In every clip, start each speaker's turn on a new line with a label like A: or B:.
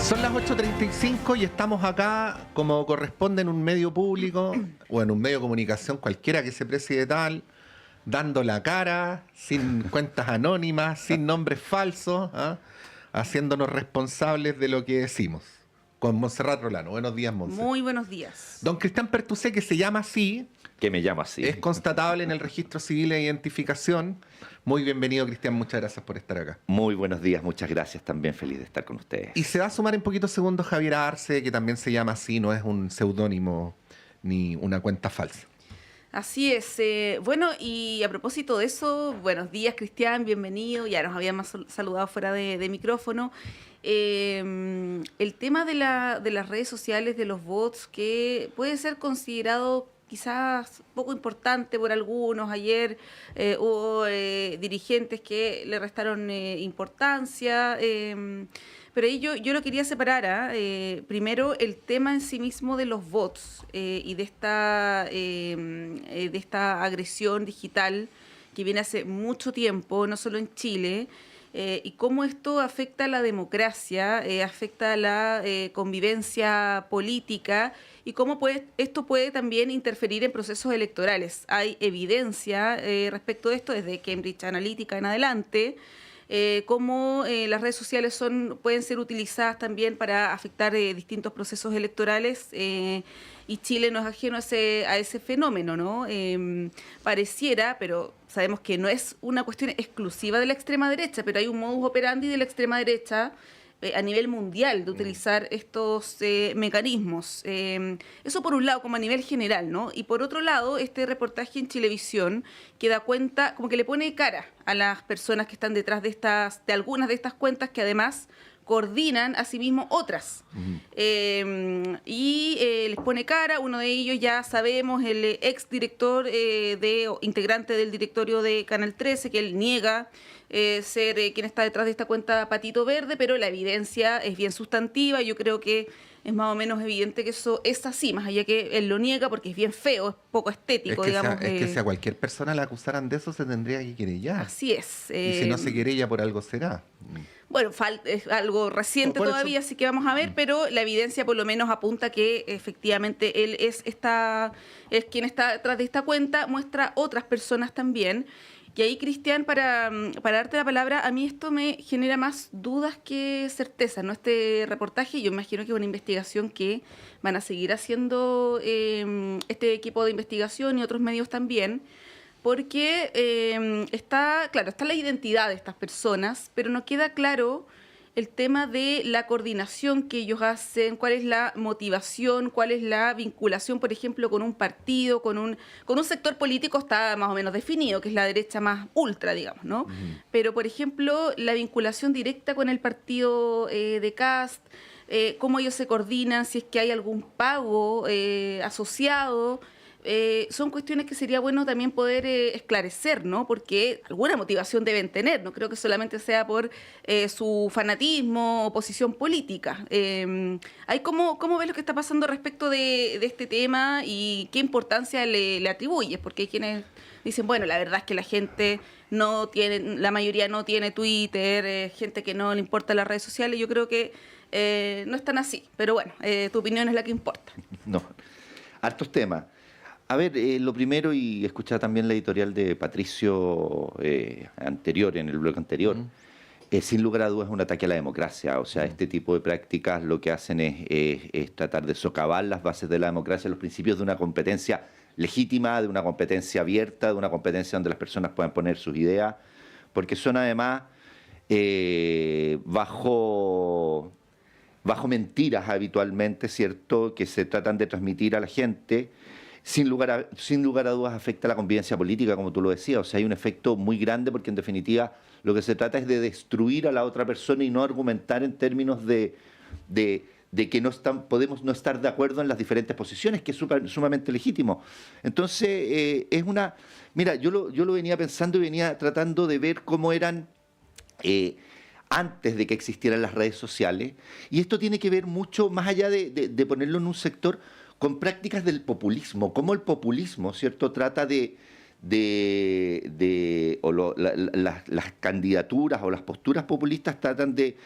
A: Son las 8:35 y estamos acá como corresponde en un medio público o en un medio de comunicación cualquiera que se precie de tal, dando la cara, sin cuentas anónimas, sin nombres falsos, haciéndonos responsables de lo que decimos. Con Montserrat Rolano. Buenos días, Montserrat.
B: Muy buenos días.
A: Don Cristian Pertusé, que se llama así,
C: Que me llama así.
A: es constatable en el registro civil de identificación. Muy bienvenido, Cristian, muchas gracias por estar acá.
C: Muy buenos días, muchas gracias, también feliz de estar con ustedes.
A: Y se va a sumar en poquitos segundos Javier Arce, que también se llama así, no es un seudónimo ni una cuenta falsa.
B: Así es. Bueno, y a propósito de eso, buenos días, Cristian, bienvenido. Ya nos habíamos saludado fuera de micrófono. El tema de las redes sociales, de los bots, que puede ser considerado quizás poco importante por algunos. Ayer hubo dirigentes que le restaron importancia, pero ahí yo lo quería separar. Primero, el tema en sí mismo de los bots y de esta agresión digital que viene hace mucho tiempo, no solo en Chile, y cómo esto afecta a la democracia, afecta a la convivencia política y cómo esto puede también interferir en procesos electorales. Hay evidencia respecto de esto desde Cambridge Analytica en adelante, cómo las redes sociales pueden ser utilizadas también para afectar distintos procesos electorales, y Chile no es ajeno a ese fenómeno, ¿no? Pareciera, pero sabemos que no es una cuestión exclusiva de la extrema derecha, pero hay un modus operandi de la extrema derecha a nivel mundial de utilizar estos mecanismos. Eso por un lado, como a nivel general, ¿no? Y por otro lado, este reportaje en Chilevisión que da cuenta, como que le pone cara a las personas que están detrás de algunas de estas cuentas, que además coordinan asimismo otras. Y les pone cara. Uno de ellos ya sabemos, el ex director integrante del directorio de Canal 13, que él niega ser quien está detrás de esta cuenta Patito Verde, pero la evidencia es bien sustantiva. Yo creo que es más o menos evidente que eso es así, más allá que él lo niega porque es bien feo, es poco estético, digamos.
A: Es que si a cualquier persona la acusaran de eso, se tendría que querellar.
B: Así es.
A: Y si no se querella, por algo será.
B: Bueno, es algo reciente todavía, así que vamos a ver, pero la evidencia por lo menos apunta que efectivamente él es quien está detrás de esta cuenta, muestra otras personas también. Y ahí, Cristian, para darte la palabra, a mí esto me genera más dudas que certezas, ¿no? Este reportaje, yo imagino que es una investigación que van a seguir haciendo este equipo de investigación y otros medios también, porque está la identidad de estas personas, pero no queda claro el tema de la coordinación que ellos hacen, cuál es la motivación, cuál es la vinculación, por ejemplo, con un partido, con un sector político está más o menos definido, que es la derecha más ultra, digamos, ¿no? Pero, por ejemplo, la vinculación directa con el partido de Kast, cómo ellos se coordinan, si es que hay algún pago asociado. Son cuestiones que sería bueno también poder esclarecer, ¿no? Porque alguna motivación deben tener, no creo que solamente sea por su fanatismo o posición política. ¿Cómo ves lo que está pasando respecto de este tema y qué importancia le atribuyes? Porque hay quienes dicen, bueno, la verdad es que la mayoría no tiene Twitter, gente que no le importa las redes sociales. Yo creo que no están así, pero bueno, tu opinión es la que importa.
C: No, hartos temas. A ver, lo primero, y escuchaba también la editorial de Patricio anterior, en el bloque anterior, sin lugar a dudas es un ataque a la democracia. O sea, este tipo de prácticas lo que hacen es tratar de socavar las bases de la democracia, los principios de una competencia legítima, de una competencia abierta, de una competencia donde las personas puedan poner sus ideas, porque son además bajo mentiras habitualmente, ¿cierto?, que se tratan de transmitir a la gente. Sin lugar a dudas afecta a la convivencia política, como tú lo decías. O sea, hay un efecto muy grande porque en definitiva lo que se trata es de destruir a la otra persona y no argumentar en términos de que podemos no estar de acuerdo en las diferentes posiciones, que es sumamente legítimo. Entonces, mira, yo lo venía pensando y venía tratando de ver cómo eran antes de que existieran las redes sociales, y esto tiene que ver mucho, más allá de ponerlo en un sector, con prácticas del populismo, cómo el populismo, ¿cierto?, trata las candidaturas o las posturas populistas tratan de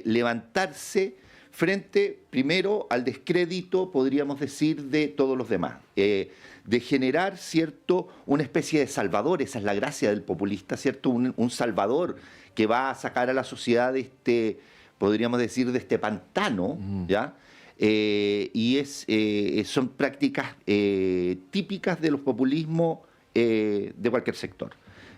C: levantarse frente, primero, al descrédito, podríamos decir, de todos los demás. De generar, ¿cierto?, una especie de salvador, esa es la gracia del populista, ¿cierto?, un salvador que va a sacar a la sociedad de este, podríamos decir, de este pantano, ¿ya? Y son prácticas típicas de los populismos de cualquier sector,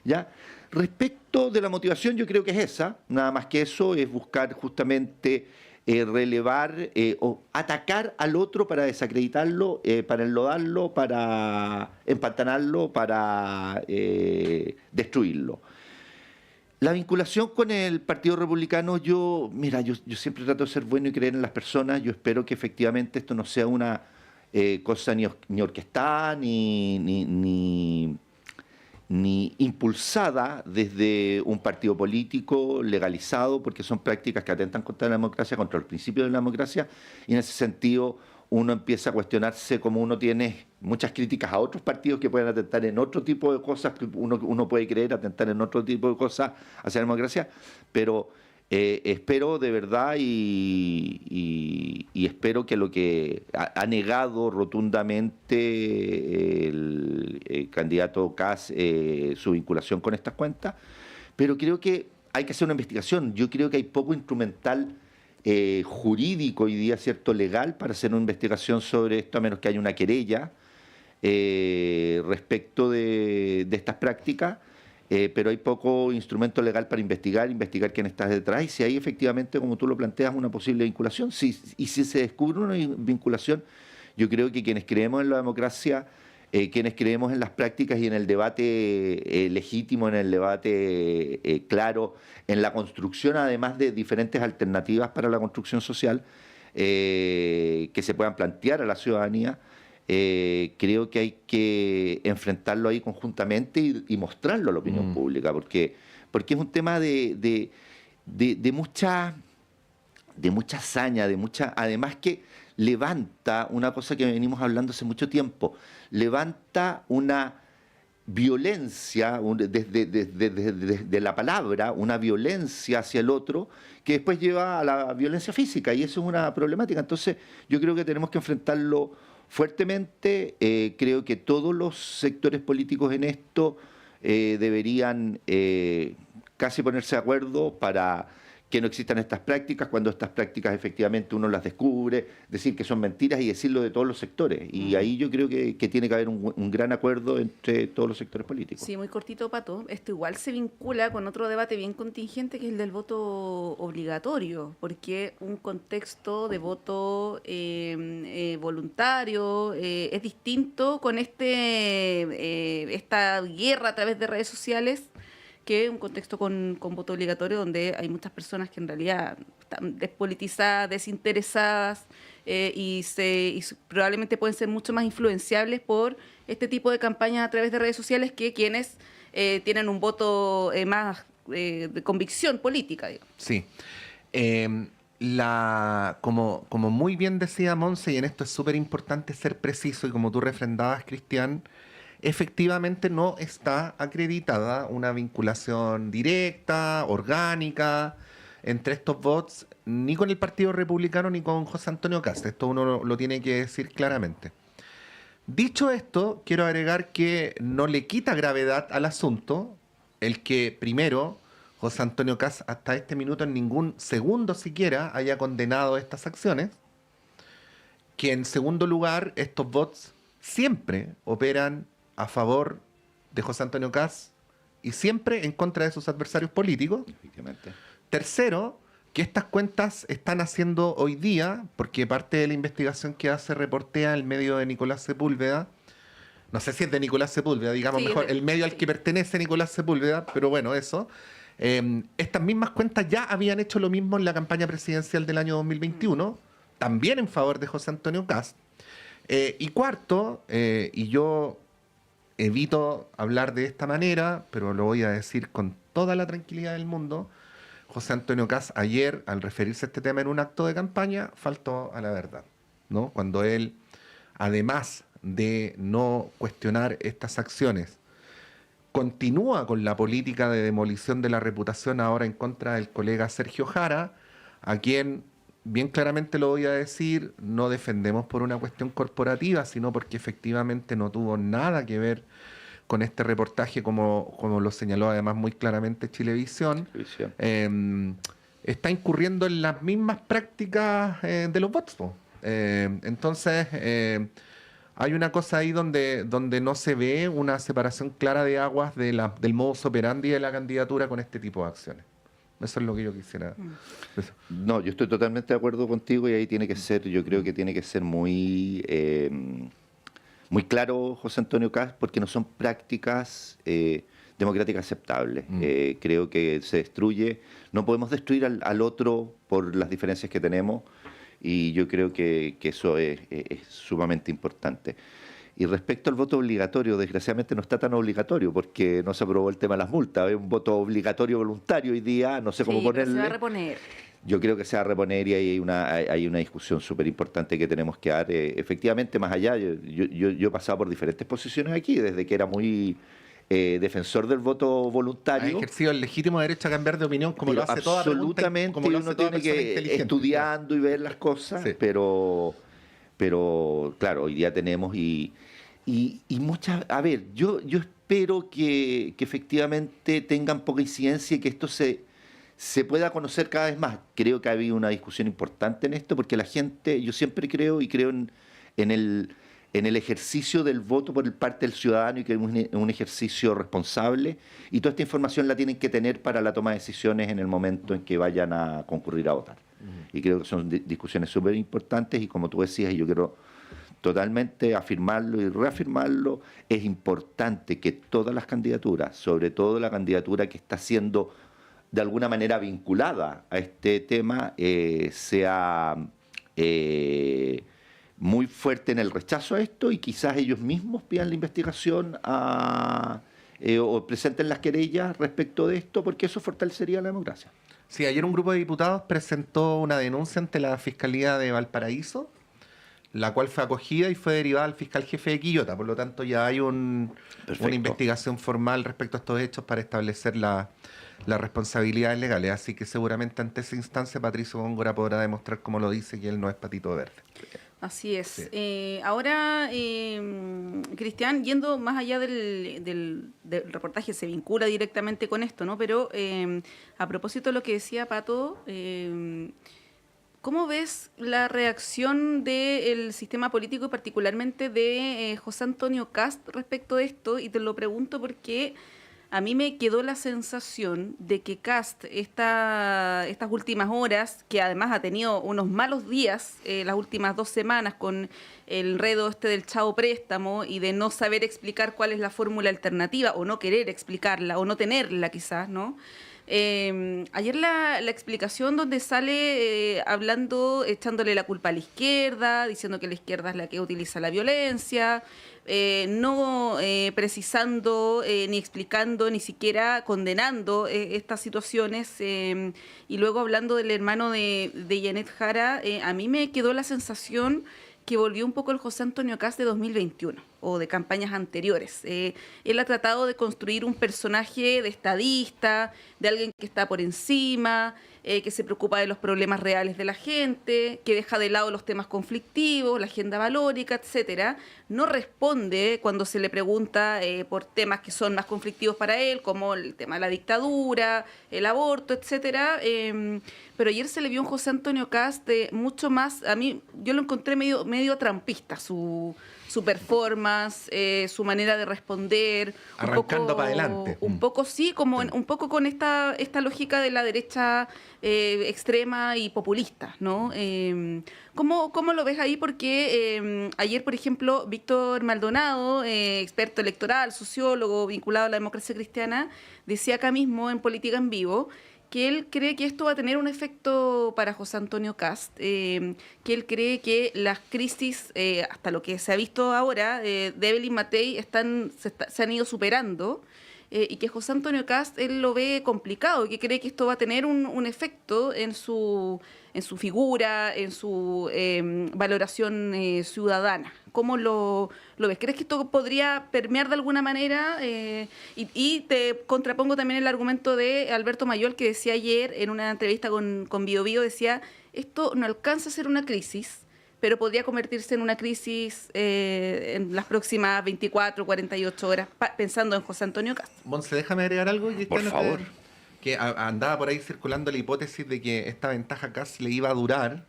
C: ¿ya? Respecto de la motivación, yo creo que es esa, nada más que eso, es buscar justamente relevar o atacar al otro para desacreditarlo, para enlodarlo, para empantanarlo, para destruirlo. La vinculación con el Partido Republicano, yo siempre trato de ser bueno y creer en las personas. Yo espero que efectivamente esto no sea una cosa ni orquestada, ni impulsada desde un partido político legalizado, porque son prácticas que atentan contra la democracia, contra los principios de la democracia, y en ese sentido uno empieza a cuestionarse cómo uno tiene muchas críticas a otros partidos que pueden atentar en otro tipo de cosas, que uno puede creer atentar en otro tipo de cosas hacia la democracia, pero espero de verdad y espero que lo que ha negado rotundamente el candidato Kast su vinculación con estas cuentas, pero creo que hay que hacer una investigación. Yo creo que hay poco instrumental jurídico hoy día, cierto, legal, para hacer una investigación sobre esto, a menos que haya una querella respecto de estas prácticas. Pero hay poco instrumento legal para investigar quién está detrás y si hay efectivamente, como tú lo planteas, una posible vinculación. Y si se descubre una vinculación, yo creo que quienes creemos en la democracia, quienes creemos en las prácticas y en el debate legítimo, en el debate claro, en la construcción además de diferentes alternativas para la construcción social que se puedan plantear a la ciudadanía, creo que hay que enfrentarlo ahí conjuntamente y mostrarlo a la opinión pública, porque es un tema de mucha hazaña, además que levanta una cosa que venimos hablando hace mucho tiempo, levanta una violencia desde la palabra, una violencia hacia el otro que después lleva a la violencia física, y eso es una problemática. Entonces yo creo que tenemos que enfrentarlo fuertemente. Creo que todos los sectores políticos en esto deberían casi ponerse de acuerdo para que no existan estas prácticas, cuando estas prácticas efectivamente uno las descubre, decir que son mentiras y decirlo de todos los sectores. Y ahí yo creo que tiene que haber un gran acuerdo entre todos los sectores políticos.
B: Sí, muy cortito, Pato. Esto igual se vincula con otro debate bien contingente, que es el del voto obligatorio, porque un contexto de voto voluntario es distinto con esta guerra a través de redes sociales, que un contexto con voto obligatorio, donde hay muchas personas que en realidad están despolitizadas, desinteresadas, y probablemente pueden ser mucho más influenciables por este tipo de campañas a través de redes sociales que quienes tienen un voto más de convicción política, digamos.
A: Sí. Como muy bien decía Monse, y en esto es súper importante ser preciso, y como tú refrendabas, Cristian, efectivamente no está acreditada una vinculación directa, orgánica, entre estos bots, ni con el Partido Republicano ni con José Antonio Kast. Esto uno lo tiene que decir claramente. Dicho esto, quiero agregar que no le quita gravedad al asunto el que, primero, José Antonio Kast hasta este minuto en ningún segundo siquiera haya condenado estas acciones, que en segundo lugar estos bots siempre operan a favor de José Antonio Kast y siempre en contra de sus adversarios políticos.
C: Efectivamente.
A: Tercero, que estas cuentas están haciendo hoy día, porque parte de la investigación que hace reportea el medio de Nicolás Sepúlveda, no sé si es de Nicolás Sepúlveda, digamos, sí, mejor, el medio al que pertenece Nicolás Sepúlveda, pero bueno, eso. Estas mismas cuentas ya habían hecho lo mismo en la campaña presidencial del año 2021, también en favor de José Antonio Kast. Y cuarto, y yo evito hablar de esta manera, pero lo voy a decir con toda la tranquilidad del mundo, José Antonio Kast ayer, al referirse a este tema en un acto de campaña, faltó a la verdad, ¿no? Cuando él, además de no cuestionar estas acciones, continúa con la política de demolición de la reputación ahora en contra del colega Sergio Jara, a quien bien claramente lo voy a decir, no defendemos por una cuestión corporativa, sino porque efectivamente no tuvo nada que ver con este reportaje, como lo señaló además muy claramente Chilevisión. Está incurriendo en las mismas prácticas de los bots, po. Entonces, hay una cosa ahí donde no se ve una separación clara de aguas del modus operandi de la candidatura con este tipo de acciones. Eso es lo que yo quisiera.
C: No, yo estoy totalmente de acuerdo contigo y ahí tiene que ser, yo creo que tiene que ser muy, muy claro, José Antonio Kast, porque no son prácticas democráticas aceptables. Creo que se destruye, no podemos destruir al otro por las diferencias que tenemos y yo creo que eso es sumamente importante. Y respecto al voto obligatorio, desgraciadamente no está tan obligatorio porque no se aprobó el tema de las multas. Es un voto obligatorio voluntario hoy día, no sé cómo ponerle.
B: Se va a reponer.
C: Yo creo que se va a reponer y hay una discusión súper importante que tenemos que dar. Efectivamente, más allá, yo he pasado por diferentes posiciones aquí, desde que era muy defensor del voto voluntario.
A: Ha ejercido el legítimo derecho a cambiar de opinión, como lo hace toda persona inteligente.
C: Absolutamente, uno tiene que estudiando y ver las cosas, sí. pero claro, hoy día tenemos y muchas... A ver, yo espero que efectivamente tengan poca incidencia y que esto se pueda conocer cada vez más. Creo que ha habido una discusión importante en esto porque la gente, yo siempre creo en el ejercicio del voto por parte del ciudadano y que es un ejercicio responsable y toda esta información la tienen que tener para la toma de decisiones en el momento en que vayan a concurrir a votar. Y creo que son discusiones súper importantes y como tú decías, y yo quiero totalmente afirmarlo y reafirmarlo, es importante que todas las candidaturas, sobre todo la candidatura que está siendo de alguna manera vinculada a este tema, sea muy fuerte en el rechazo a esto y quizás ellos mismos pidan la investigación o presenten las querellas respecto de esto, porque eso fortalecería la democracia.
A: Sí, ayer un grupo de diputados presentó una denuncia ante la Fiscalía de Valparaíso, la cual fue acogida y fue derivada al fiscal jefe de Quillota. Por lo tanto, ya hay una investigación formal respecto a estos hechos para establecer las responsabilidades legales. Así que seguramente ante esa instancia Patricio Góngora podrá demostrar, como lo dice, que él no es patito verde.
B: Así es.
A: Sí.
B: Ahora, Cristian, yendo más allá del reportaje, se vincula directamente con esto, ¿no? Pero a propósito de lo que decía Pato, ¿cómo ves la reacción del sistema político y particularmente de José Antonio Kast respecto de esto? Y te lo pregunto porque a mí me quedó la sensación de que Kast estas últimas horas, que además ha tenido unos malos días las últimas 2 semanas con el enredo del Chavo Préstamo y de no saber explicar cuál es la fórmula alternativa o no querer explicarla o no tenerla quizás, ¿no? Ayer la explicación donde sale hablando, echándole la culpa a la izquierda, diciendo que la izquierda es la que utiliza la violencia, no precisando ni explicando, ni siquiera condenando estas situaciones, y luego hablando del hermano de Janet Jara, a mí me quedó la sensación que volvió un poco el José Antonio Kast de 2021 o de campañas anteriores. Él ha tratado de construir un personaje de estadista, de alguien que está por encima, que se preocupa de los problemas reales de la gente, que deja de lado los temas conflictivos, la agenda valórica, etcétera. No responde cuando se le pregunta por temas que son más conflictivos para él, como el tema de la dictadura, el aborto, etcétera. Pero ayer se le vio un José Antonio Kast mucho más, a mí yo lo encontré medio trampista, su performance, su manera de responder.
A: Arrancando para adelante.
B: Un poco sí, como un poco con esta lógica de la derecha extrema y populista, ¿no? ¿Cómo lo ves ahí? Porque ayer, por ejemplo, Víctor Maldonado, experto electoral, sociólogo vinculado a la democracia cristiana, decía acá mismo en Política en Vivo que él cree que esto va a tener un efecto para José Antonio Kast, que él cree que las crisis, hasta lo que se ha visto ahora, de Evelyn Matei se han ido superando, y que José Antonio Kast él lo ve complicado, que cree que esto va a tener un efecto en su figura, en su valoración ciudadana. ¿Cómo lo ves? ¿Crees que esto podría permear de alguna manera? Y te contrapongo también el argumento de Alberto Mayol, que decía ayer en una entrevista con Bio Bio, decía esto no alcanza a ser una crisis, pero podría convertirse en una crisis en las próximas 24, 48 horas, pensando en José Antonio Kast.
A: Monse, déjame agregar algo.
C: Por favor.
A: Que andaba por ahí circulando la hipótesis de que esta ventaja a Kast le iba a durar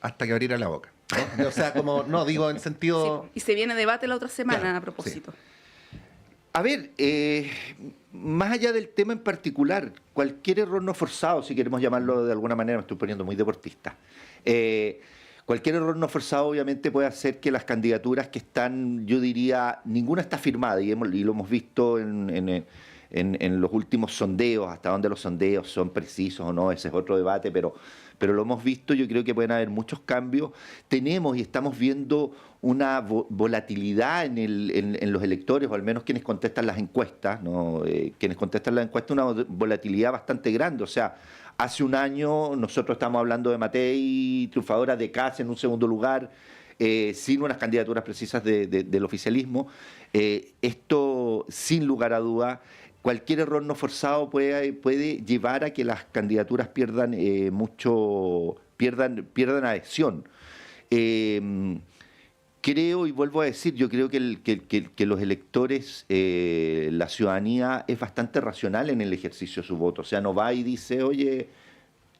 A: hasta que abriera la boca, ¿no? O sea, como, no, digo en sentido...
B: Sí, y se viene debate la otra semana,
A: Claro,
B: a propósito.
A: sí.
C: A ver, más allá del tema en particular, cualquier error no forzado, si queremos llamarlo de alguna manera, me estoy poniendo muy deportista, cualquier error no forzado obviamente puede hacer que las candidaturas que están, yo diría, ninguna está firmada y lo hemos visto en los últimos sondeos, hasta dónde los sondeos son precisos o no, ese es otro debate, pero lo hemos visto, yo creo que pueden haber muchos cambios. Tenemos y estamos viendo una volatilidad en los electores, o al menos quienes contestan las encuestas, ¿no? Quienes contestan las encuestas, una volatilidad bastante grande. O sea, hace un año nosotros estamos hablando de Matei, triunfadora de Kast en un segundo lugar, sin unas candidaturas precisas del oficialismo. Esto, sin lugar a duda, cualquier error no forzado puede llevar a que las candidaturas pierdan pierdan adhesión. Creo, y vuelvo a decir, yo creo que los electores, la ciudadanía es bastante racional en el ejercicio de su voto. O sea, no va y dice, oye,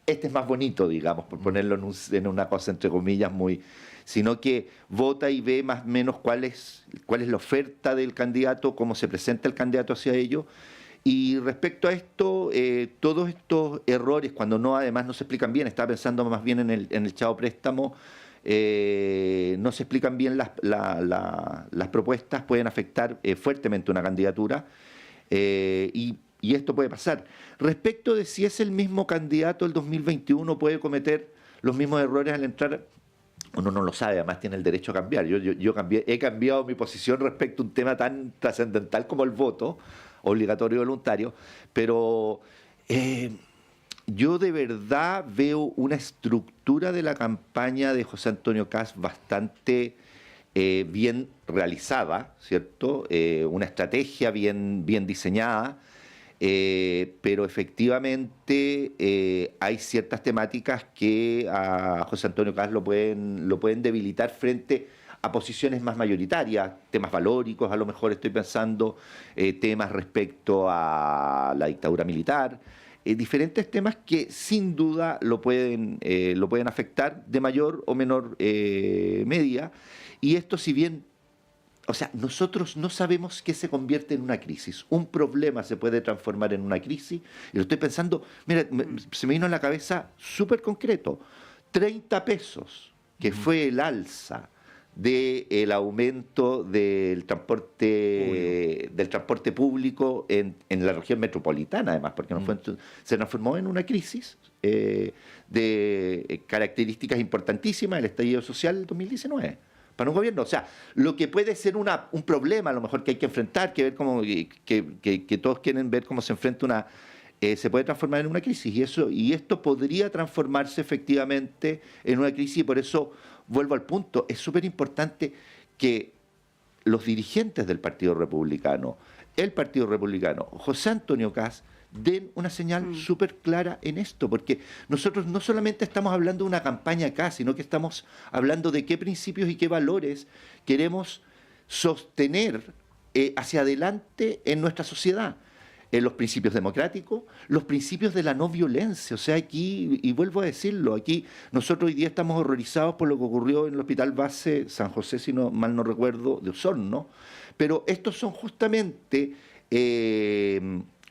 C: este es más bonito, digamos, por ponerlo en una cosa entre comillas muy... sino que vota y ve más o menos cuál es la oferta del candidato, cómo se presenta el candidato hacia ello. Y respecto a esto, todos estos errores, cuando además no se explican bien, estaba pensando más bien en el Chao Préstamo, no se explican bien las propuestas, pueden afectar fuertemente una candidatura y esto puede pasar. Respecto de si es el mismo candidato el 2021, puede cometer los mismos errores al entrar, uno no lo sabe, además tiene el derecho a cambiar. Yo he cambiado mi posición respecto a un tema tan trascendental como el voto, obligatorio y voluntario, pero yo de verdad veo una estructura de la campaña de José Antonio Kast bastante bien realizada, ¿cierto? Una estrategia bien diseñada, pero efectivamente hay ciertas temáticas que a José Antonio Kast lo pueden debilitar frente a posiciones más mayoritarias, temas valóricos, a lo mejor estoy pensando, temas respecto a la dictadura militar, diferentes temas que sin duda lo pueden afectar de mayor o menor medida. Y esto, si bien, o sea, nosotros no sabemos qué se convierte en una crisis. Un problema se puede transformar en una crisis. Y lo estoy pensando, mira, se me vino a la cabeza súper concreto, 30 pesos, que fue el alza del aumento del transporte público en la región metropolitana, además, porque se transformó en una crisis de características importantísimas del estallido social del 2019 para un gobierno. O sea, lo que puede ser un problema, a lo mejor que hay que enfrentar, que ver cómo que todos quieren ver cómo se enfrenta se puede transformar en una crisis, y esto podría transformarse efectivamente en una crisis, y por eso vuelvo al punto, es súper importante que los dirigentes del Partido Republicano, José Antonio Kast, den una señal súper clara en esto, porque nosotros no solamente estamos hablando de una campaña acá, sino que estamos hablando de qué principios y qué valores queremos sostener hacia adelante en nuestra sociedad. Los principios democráticos, los principios de la no violencia. O sea, aquí, y vuelvo a decirlo, aquí nosotros hoy día estamos horrorizados por lo que ocurrió en el Hospital Base San José, si mal no recuerdo, de Osorno, pero estos son justamente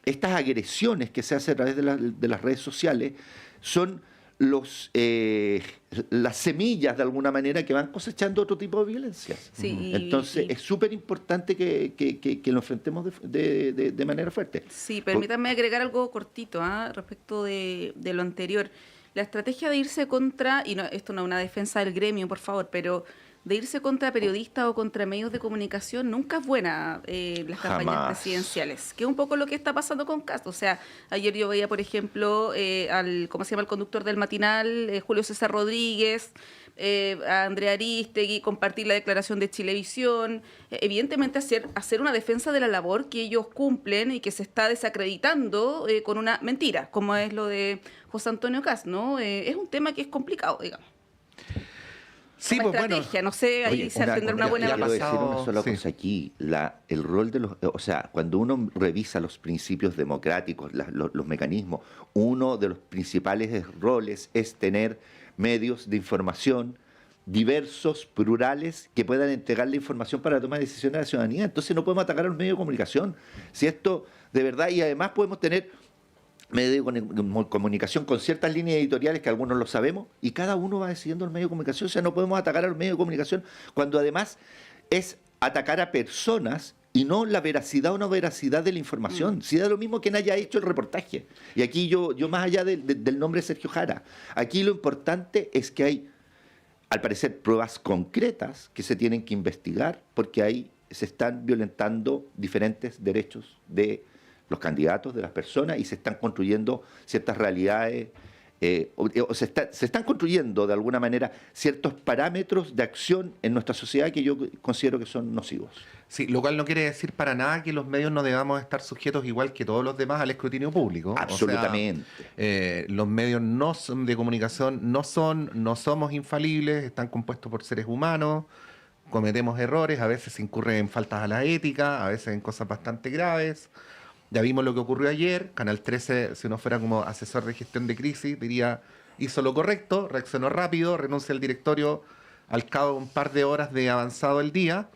C: estas agresiones que se hacen a través de las redes sociales, son las semillas de alguna manera que van cosechando otro tipo de violencias.
B: Sí,
C: entonces es súper importante que lo enfrentemos de manera fuerte.
B: Sí, permítanme agregar algo cortito respecto de lo anterior. La estrategia de irse contra, y esto no es una defensa del gremio, por favor, pero de irse contra periodistas o contra medios de comunicación nunca es buena las campañas presidenciales, que es un poco lo que está pasando con Kast. O sea, ayer yo veía, por ejemplo, al conductor del matinal, Julio César Rodríguez, a Andrea Arístegui, compartir la declaración de Chilevisión, evidentemente hacer una defensa de la labor que ellos cumplen y que se está desacreditando con una mentira, como es lo de José Antonio Kast, ¿no? Es un tema que es complicado, digamos.
A: Sí,
B: como
A: pues
B: estrategia,
A: bueno.
B: no sé, ahí se tendrá una buena
C: quiero decir
B: evaluación.
C: una sola
A: Sí.
C: cosa aquí. El rol de los... O sea, cuando uno revisa los principios democráticos, los mecanismos, uno de los principales roles es tener medios de información diversos, plurales, que puedan entregar la información para la toma de decisiones a la ciudadanía. Entonces no podemos atacar a los medios de comunicación. Si esto, de verdad, y además podemos tener medios de comunicación con ciertas líneas editoriales que algunos lo sabemos, y cada uno va decidiendo el medio de comunicación. O sea, no podemos atacar a los medios de comunicación cuando además es atacar a personas y no la veracidad o no veracidad de la información. Si da lo mismo quien haya hecho el reportaje. Y aquí yo más allá del nombre de Sergio Jara, aquí lo importante es que hay, al parecer, pruebas concretas que se tienen que investigar, porque ahí se están violentando diferentes derechos de los candidatos, de las personas, y se están construyendo ciertas realidades, se están construyendo de alguna manera ciertos parámetros de acción en nuestra sociedad que yo considero que son nocivos.
A: Sí, lo cual no quiere decir para nada que los medios no debamos estar sujetos, igual que todos los demás, al escrutinio público.
C: Absolutamente.
A: O sea, los medios de comunicación no somos infalibles, están compuestos por seres humanos, cometemos errores, a veces se incurre en faltas a la ética, a veces en cosas bastante graves. Ya vimos lo que ocurrió ayer. Canal 13, si uno fuera como asesor de gestión de crisis, diría, hizo lo correcto, reaccionó rápido, renuncia al directorio al cabo de un par de horas de avanzado el día.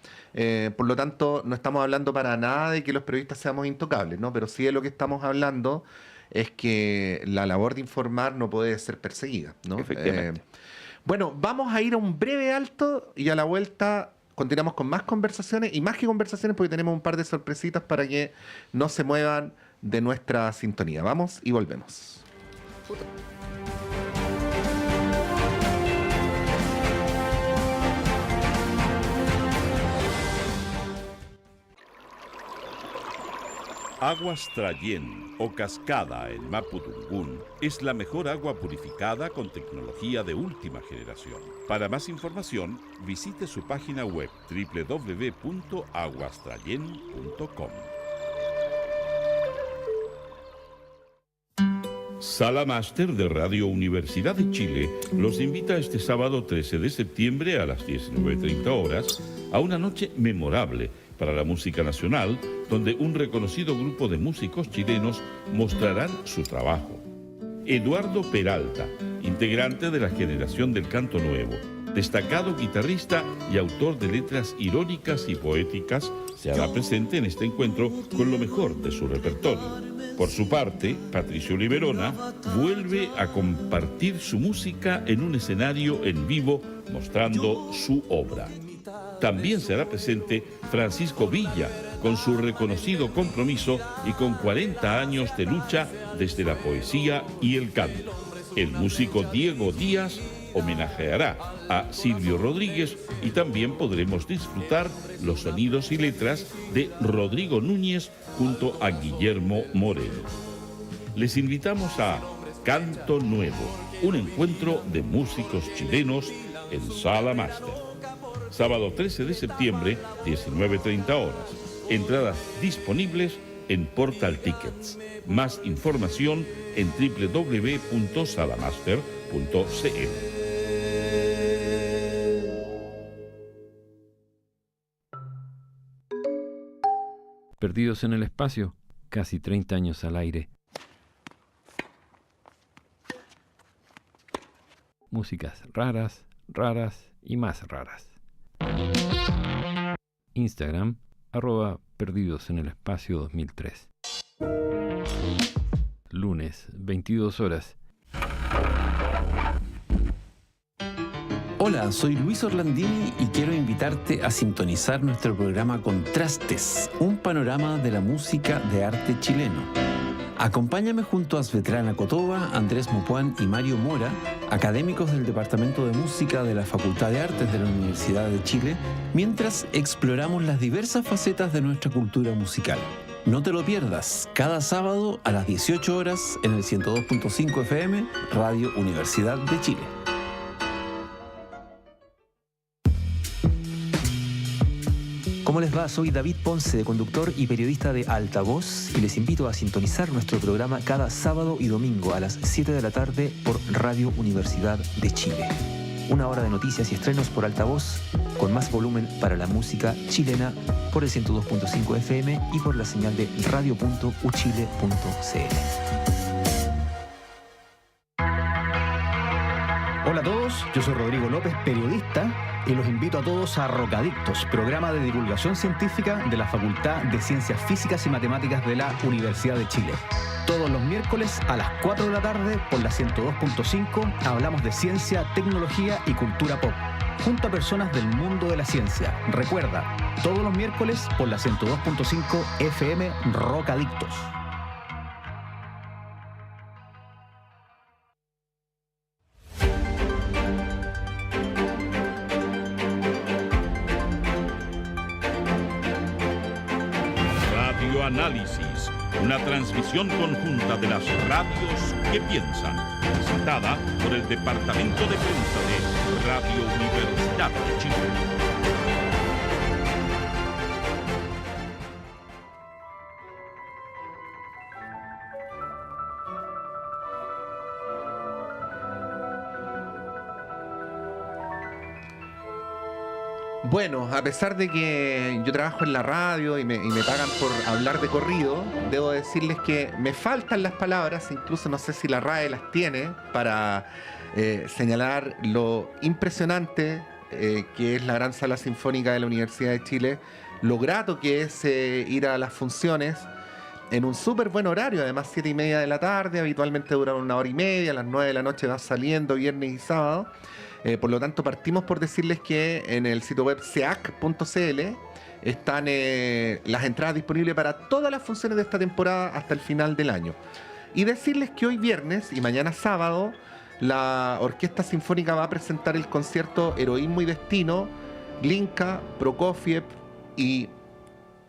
A: Por lo tanto, no estamos hablando para nada de que los periodistas seamos intocables, ¿no? Pero sí de lo que estamos hablando es que la labor de informar no puede ser perseguida, ¿no?
C: Efectivamente.
A: Bueno, vamos a ir a un breve alto y a la vuelta continuamos con más conversaciones, y más que conversaciones porque tenemos un par de sorpresitas para que no se muevan de nuestra sintonía. Vamos y volvemos.
D: Aguas Trayén o Cascada en Mapudungún es la mejor agua purificada con tecnología de última generación. Para más información, visite su página web www.aguastrayen.com. Sala Máster de Radio Universidad de Chile los invita este sábado 13 de septiembre a las 19:30 horas a una noche memorable para la música nacional, donde un reconocido grupo de músicos chilenos mostrarán su trabajo. Eduardo Peralta, integrante de la generación del canto nuevo, destacado guitarrista y autor de letras irónicas y poéticas, se hará presente en este encuentro con lo mejor de su repertorio. Por su parte, Patricio Liberona vuelve a compartir su música en un escenario en vivo mostrando su obra. También se hará presente Francisco Villa, con su reconocido compromiso y con 40 años de lucha desde la poesía y el canto. El músico Diego Díaz homenajeará a Silvio Rodríguez y también podremos disfrutar los sonidos y letras de Rodrigo Núñez junto a Guillermo Moreno. Les invitamos a Canto Nuevo, un encuentro de músicos chilenos en Sala Máster. Sábado 13 de septiembre, 19:30 horas. Entradas disponibles en Portal Tickets. Más información en www.salamaster.cl.
E: Perdidos en el espacio, casi 30 años al aire. Músicas raras, raras y más raras. Instagram, @Perdidos en el Espacio 2003. Lunes, 22 horas.
F: Hola, soy Luis Orlandini y quiero invitarte a sintonizar nuestro programa Contrastes, un panorama de la música de arte chileno. Acompáñame junto a Svetlana Kotova, Andrés Mupuán y Mario Mora, académicos del Departamento de Música de la Facultad de Artes de la Universidad de Chile, mientras exploramos las diversas facetas de nuestra cultura musical. No te lo pierdas, cada sábado a las 18 horas en el 102.5 FM, Radio Universidad de Chile.
G: ¿Cómo les va? Soy David Ponce, conductor y periodista de Altavoz, y les invito a sintonizar nuestro programa cada sábado y domingo a las 7 de la tarde por Radio Universidad de Chile. Una hora de noticias y estrenos por Altavoz, con más volumen para la música chilena por el 102.5 FM y por la señal de radio.uchile.cl.
H: Hola a todos, yo soy Rodrigo López, periodista, y los invito a todos a Rocadictos, programa de divulgación científica de la Facultad de Ciencias Físicas y Matemáticas de la Universidad de Chile. Todos los miércoles a las 4 de la tarde por la 102.5 hablamos de ciencia, tecnología y cultura pop, junto a personas del mundo de la ciencia. Recuerda, todos los miércoles por la 102.5 FM Rocadictos.
D: Análisis, una transmisión conjunta de las radios que piensan, presentada por el Departamento de Prensa de Radio Universidad de Chile.
A: Bueno, a pesar de que yo trabajo en la radio y me pagan por hablar de corrido, debo decirles que me faltan las palabras, incluso no sé si la RAE las tiene, para señalar lo impresionante que es la Gran Sala Sinfónica de la Universidad de Chile, lo grato que es ir a las funciones en un súper buen horario, además 7:30 de la tarde, habitualmente duran 1 hora y media, a las 9 de la noche va saliendo viernes y sábado. Por lo tanto, partimos por decirles que en el sitio web seac.cl están las entradas disponibles para todas las funciones de esta temporada hasta el final del año. Y decirles que hoy viernes y mañana sábado la Orquesta Sinfónica va a presentar el concierto Heroísmo y Destino, Glinka, Prokofiev y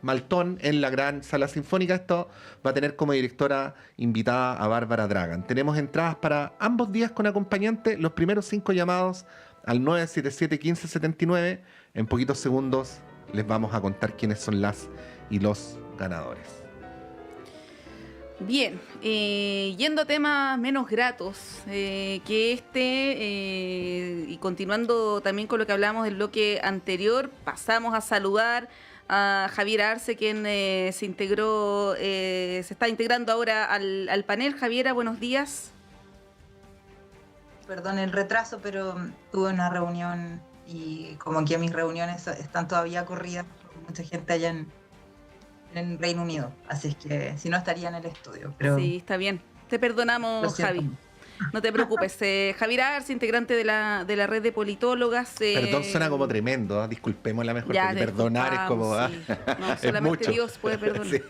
A: Maltón en la Gran Sala Sinfónica. Esto va a tener como directora invitada a Bárbara Dragan. Tenemos entradas para ambos días con acompañante. Los primeros 5 llamados al 977-1579. En poquitos segundos les vamos a contar quiénes son las y los ganadores.
B: Bien, yendo a temas menos gratos que y continuando también con lo que hablábamos del bloque anterior, pasamos a saludar a Javier Arce, quien se está integrando ahora al panel. Javiera, buenos días.
I: Perdón el retraso, pero tuve una reunión y como que mis reuniones están todavía corridas, mucha gente allá en Reino Unido, así es que si no estaría en el estudio. Pero
B: sí, está bien. Te perdonamos, Javi. No te preocupes. Javier Arce, integrante de la red de politólogas.
A: Perdón, suena como tremendo, ¿eh? Disculpémosla mejor, porque perdonar es como...
B: Sí. No, solamente Dios puede perdonar. Sí.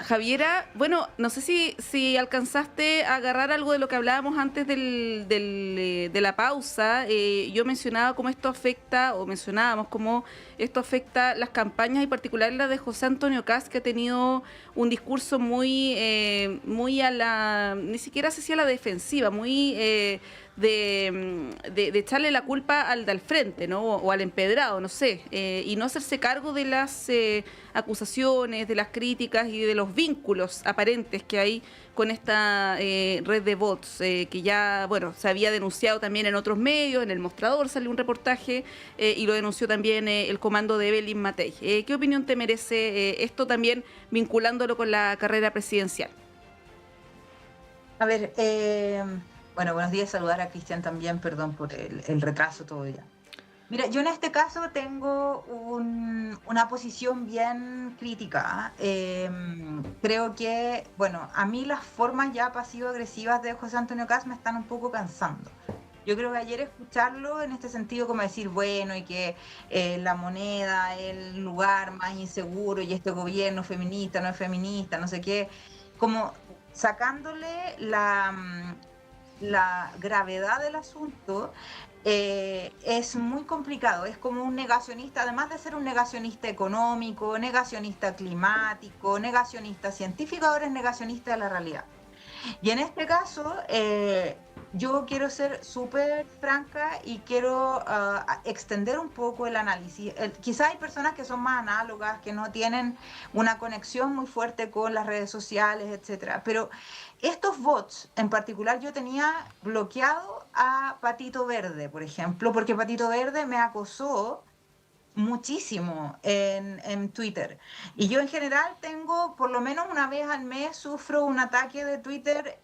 B: Javiera, bueno, no sé si alcanzaste a agarrar algo de lo que hablábamos antes de la pausa. Yo mencionaba cómo esto afecta, o mencionábamos cómo esto afecta las campañas, y particular la de José Antonio Kast, que ha tenido un discurso muy a la... ni siquiera sé si a la defensiva, muy de echarle la culpa al del frente, ¿no? O al empedrado, no sé, y no hacerse cargo de las acusaciones, de las críticas y de los vínculos aparentes que hay con esta red de bots, que ya, bueno, se había denunciado también en otros medios. En El Mostrador salió un reportaje y lo denunció también el comando de Evelyn Matei. ¿Qué opinión te merece esto, también vinculándolo con la carrera presidencial?
I: A ver, bueno, buenos días, saludar a Cristian también, perdón por el retraso todo ya. Mira, yo en este caso tengo una posición bien crítica. Creo que, bueno, a mí las formas ya pasivo-agresivas de José Antonio Kast me están un poco cansando. Yo creo que ayer escucharlo en este sentido, como decir, bueno, y que la moneda es el lugar más inseguro y este gobierno feminista no es feminista, no sé qué, como sacándole la gravedad del asunto, es muy complicado. Es como un negacionista, además de ser un negacionista económico, negacionista climático, negacionista científico, ahora es negacionista de la realidad. Y en este caso, yo quiero ser súper franca y quiero extender un poco el análisis. Quizá hay personas que son más análogas, que no tienen una conexión muy fuerte con las redes sociales, etcétera. Pero estos bots, en particular, yo tenía bloqueado a Patito Verde, por ejemplo, porque Patito Verde me acosó muchísimo en Twitter. Y yo en general tengo, por lo menos una vez al mes, sufro un ataque de Twitter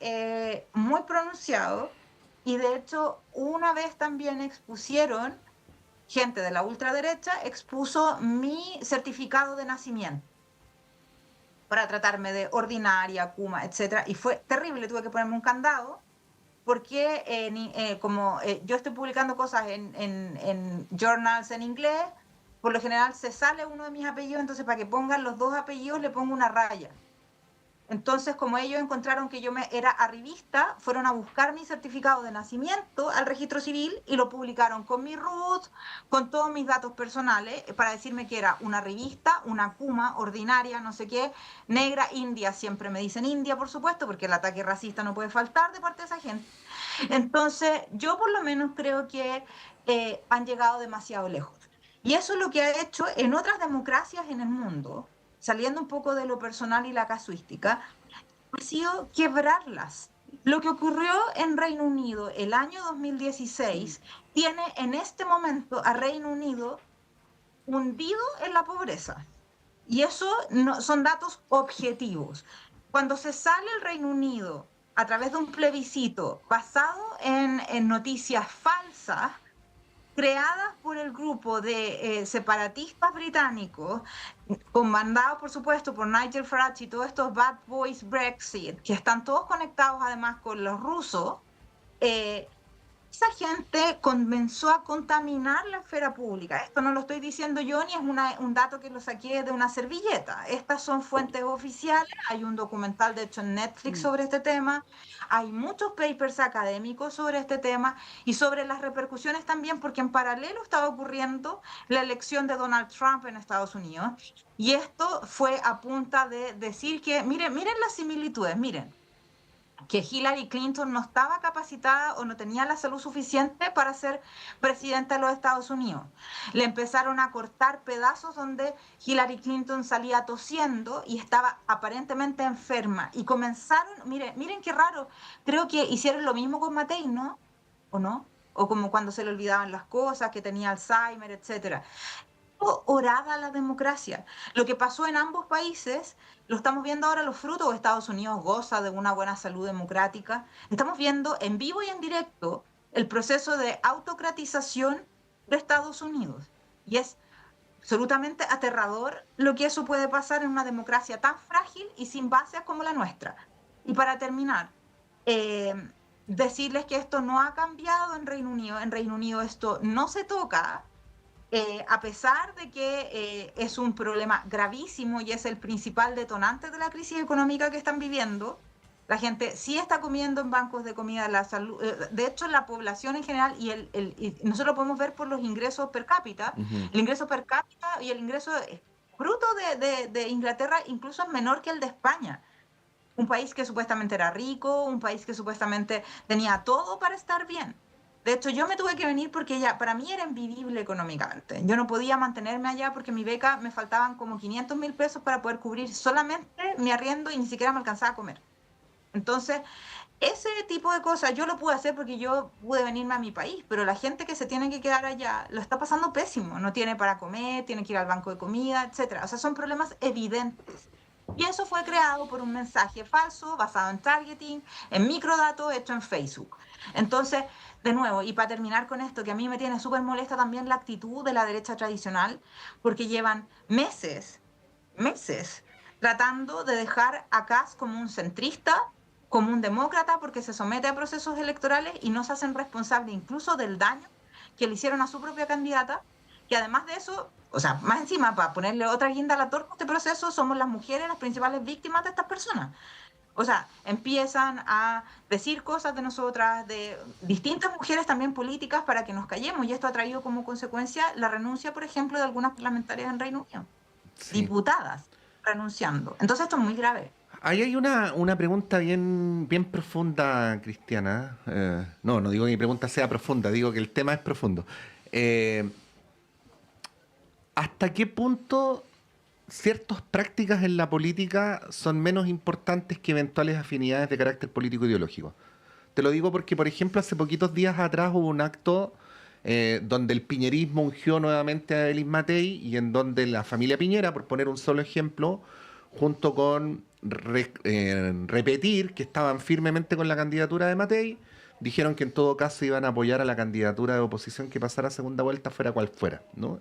I: muy pronunciado. Y de hecho, una vez también expusieron, gente de la ultraderecha, expuso mi certificado de nacimiento para tratarme de ordinaria, Kuma, etc. Y fue terrible, tuve que ponerme un candado, porque como yo estoy publicando cosas en journals en inglés, por lo general se sale uno de mis apellidos, entonces para que pongan los dos apellidos le pongo una raya. Entonces, como ellos encontraron que yo era arribista, fueron a buscar mi certificado de nacimiento al registro civil y lo publicaron con mi root, con todos mis datos personales, para decirme que era una arribista, una Kuma, ordinaria, no sé qué, negra, india, siempre me dicen india, por supuesto, porque el ataque racista no puede faltar de parte de esa gente. Entonces, yo por lo menos creo que han llegado demasiado lejos. Y eso es lo que ha hecho en otras democracias en el mundo, saliendo un poco de lo personal y la casuística, ha sido quebrarlas. Lo que ocurrió en Reino Unido el año 2016 tiene en este momento a Reino Unido hundido en la pobreza. Y eso no, son datos objetivos. Cuando se sale el Reino Unido a través de un plebiscito basado en noticias falsas, creadas por el grupo de separatistas británicos, comandados por supuesto por Nigel Farage y todos estos bad boys Brexit, que están todos conectados además con los rusos, esa gente comenzó a contaminar la esfera pública. Esto no lo estoy diciendo yo, ni es un dato que lo saqué de una servilleta. Estas son fuentes oficiales. Hay un documental, de hecho, en Netflix sobre este tema. Hay muchos papers académicos sobre este tema y sobre las repercusiones también, porque en paralelo estaba ocurriendo la elección de Donald Trump en Estados Unidos. Y esto fue a punta de decir que, miren las similitudes, miren, que Hillary Clinton no estaba capacitada o no tenía la salud suficiente para ser presidenta de los Estados Unidos. Le empezaron a cortar pedazos donde Hillary Clinton salía tosiendo y estaba aparentemente enferma. Y comenzaron, miren qué raro, creo que hicieron lo mismo con Matei, ¿no? ¿O no? O como cuando se le olvidaban las cosas, que tenía Alzheimer, etcétera. Orada la democracia. Lo que pasó en ambos países, lo estamos viendo ahora los frutos. Estados Unidos goza de una buena salud democrática. Estamos viendo en vivo y en directo el proceso de autocratización de Estados Unidos. Y es absolutamente aterrador lo que eso puede pasar en una democracia tan frágil y sin bases como la nuestra. Y para terminar, decirles que esto no ha cambiado en Reino Unido. En Reino Unido esto no se toca. A pesar de que es un problema gravísimo y es el principal detonante de la crisis económica que están viviendo, la gente sí está comiendo en bancos de comida, la salud, de hecho la población en general, y nosotros lo podemos ver por los ingresos per cápita, el ingreso per cápita y el ingreso bruto de Inglaterra incluso es menor que el de España. Un país que supuestamente era rico, un país que supuestamente tenía todo para estar bien. De hecho, yo me tuve que venir porque ya para mí era invivible económicamente. Yo no podía mantenerme allá porque mi beca me faltaban como 500.000 pesos para poder cubrir solamente mi arriendo y ni siquiera me alcanzaba a comer. Entonces, ese tipo de cosas yo lo pude hacer porque yo pude venirme a mi país, pero la gente que se tiene que quedar allá lo está pasando pésimo. No tiene para comer, tiene que ir al banco de comida, etc. O sea, son problemas evidentes. Y eso fue creado por un mensaje falso, basado en targeting, en microdatos, hecho en Facebook. Entonces, de nuevo, y para terminar con esto, que a mí me tiene súper molesta también la actitud de la derecha tradicional, porque llevan meses, tratando de dejar a Kast como un centrista, como un demócrata, porque se somete a procesos electorales y no se hacen responsables incluso del daño que le hicieron a su propia candidata, que además de eso, o sea, más encima, para ponerle otra guinda a la torta a este proceso, somos las mujeres las principales víctimas de estas personas. O sea, empiezan a decir cosas de nosotras, de distintas mujeres también políticas, para que nos callemos. Y esto ha traído como consecuencia la renuncia, por ejemplo, de algunas parlamentarias en Reino Unido. Sí. Diputadas renunciando. Entonces esto es muy grave.
A: Ahí hay una pregunta bien profunda, Cristiana. No digo que mi pregunta sea profunda, digo que el tema es profundo. ¿Hasta qué punto ciertas prácticas en la política son menos importantes que eventuales afinidades de carácter político ideológico? Te lo digo porque, por ejemplo, hace poquitos días atrás hubo un acto donde el piñerismo ungió nuevamente a Evelyn Matei y en donde la familia Piñera, por poner un solo ejemplo, junto con repetir que estaban firmemente con la candidatura de Matei, dijeron que en todo caso iban a apoyar a la candidatura de oposición que pasara a segunda vuelta, fuera cual fuera, ¿no?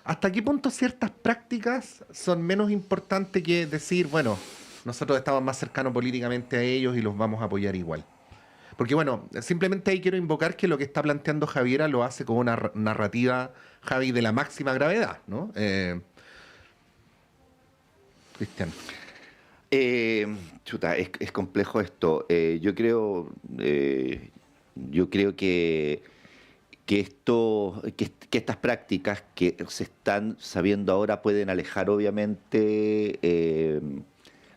A: ¿Hasta qué punto ciertas prácticas son menos importantes que decir, bueno, nosotros estamos más cercanos políticamente a ellos y los vamos a apoyar igual? Porque bueno, simplemente ahí quiero invocar que lo que está planteando Javiera lo hace con una narrativa, Javi, de la máxima gravedad, ¿no? Cristian.
C: Chuta, es complejo esto. Yo creo que estas prácticas que se están sabiendo ahora pueden alejar obviamente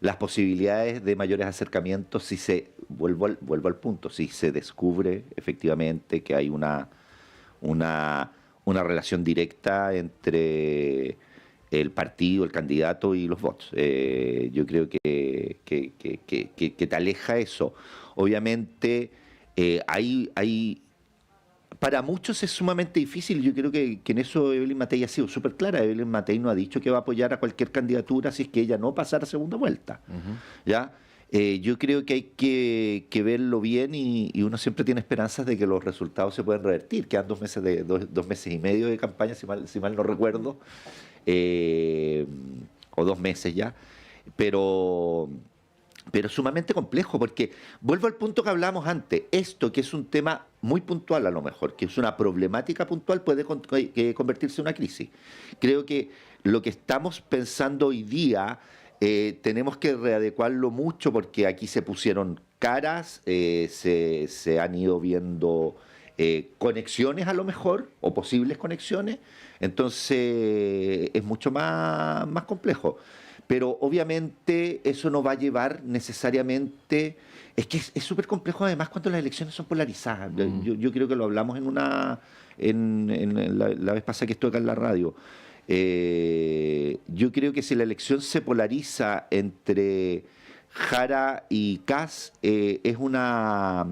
C: las posibilidades de mayores acercamientos si vuelvo al punto, si se descubre efectivamente que hay una relación directa entre el partido, el candidato y los votos. Yo creo que te aleja eso. Obviamente, para muchos es sumamente difícil. Yo creo que en eso Evelyn Matei ha sido súper clara. Evelyn Matei no ha dicho que va a apoyar a cualquier candidatura si es que ella no pasara a segunda vuelta. ¿Ya? Yo creo que hay que verlo bien y uno siempre tiene esperanzas de que los resultados se pueden revertir. Quedan 2 meses, dos meses y medio de campaña, si mal no recuerdo. O 2 meses ya, pero sumamente complejo, porque vuelvo al punto que hablábamos antes, esto que es un tema muy puntual a lo mejor, que es una problemática puntual, puede convertirse en una crisis. Creo que lo que estamos pensando hoy día tenemos que readecuarlo mucho, porque aquí se pusieron caras, se han ido viendo conexiones a lo mejor, o posibles conexiones. Entonces es mucho más complejo. Pero obviamente eso no va a llevar necesariamente... Es que es súper complejo además cuando las elecciones son polarizadas. Yo creo que lo hablamos en la vez pasada que estuve acá en la radio. Yo creo que si la elección se polariza entre Jara y Kast, es una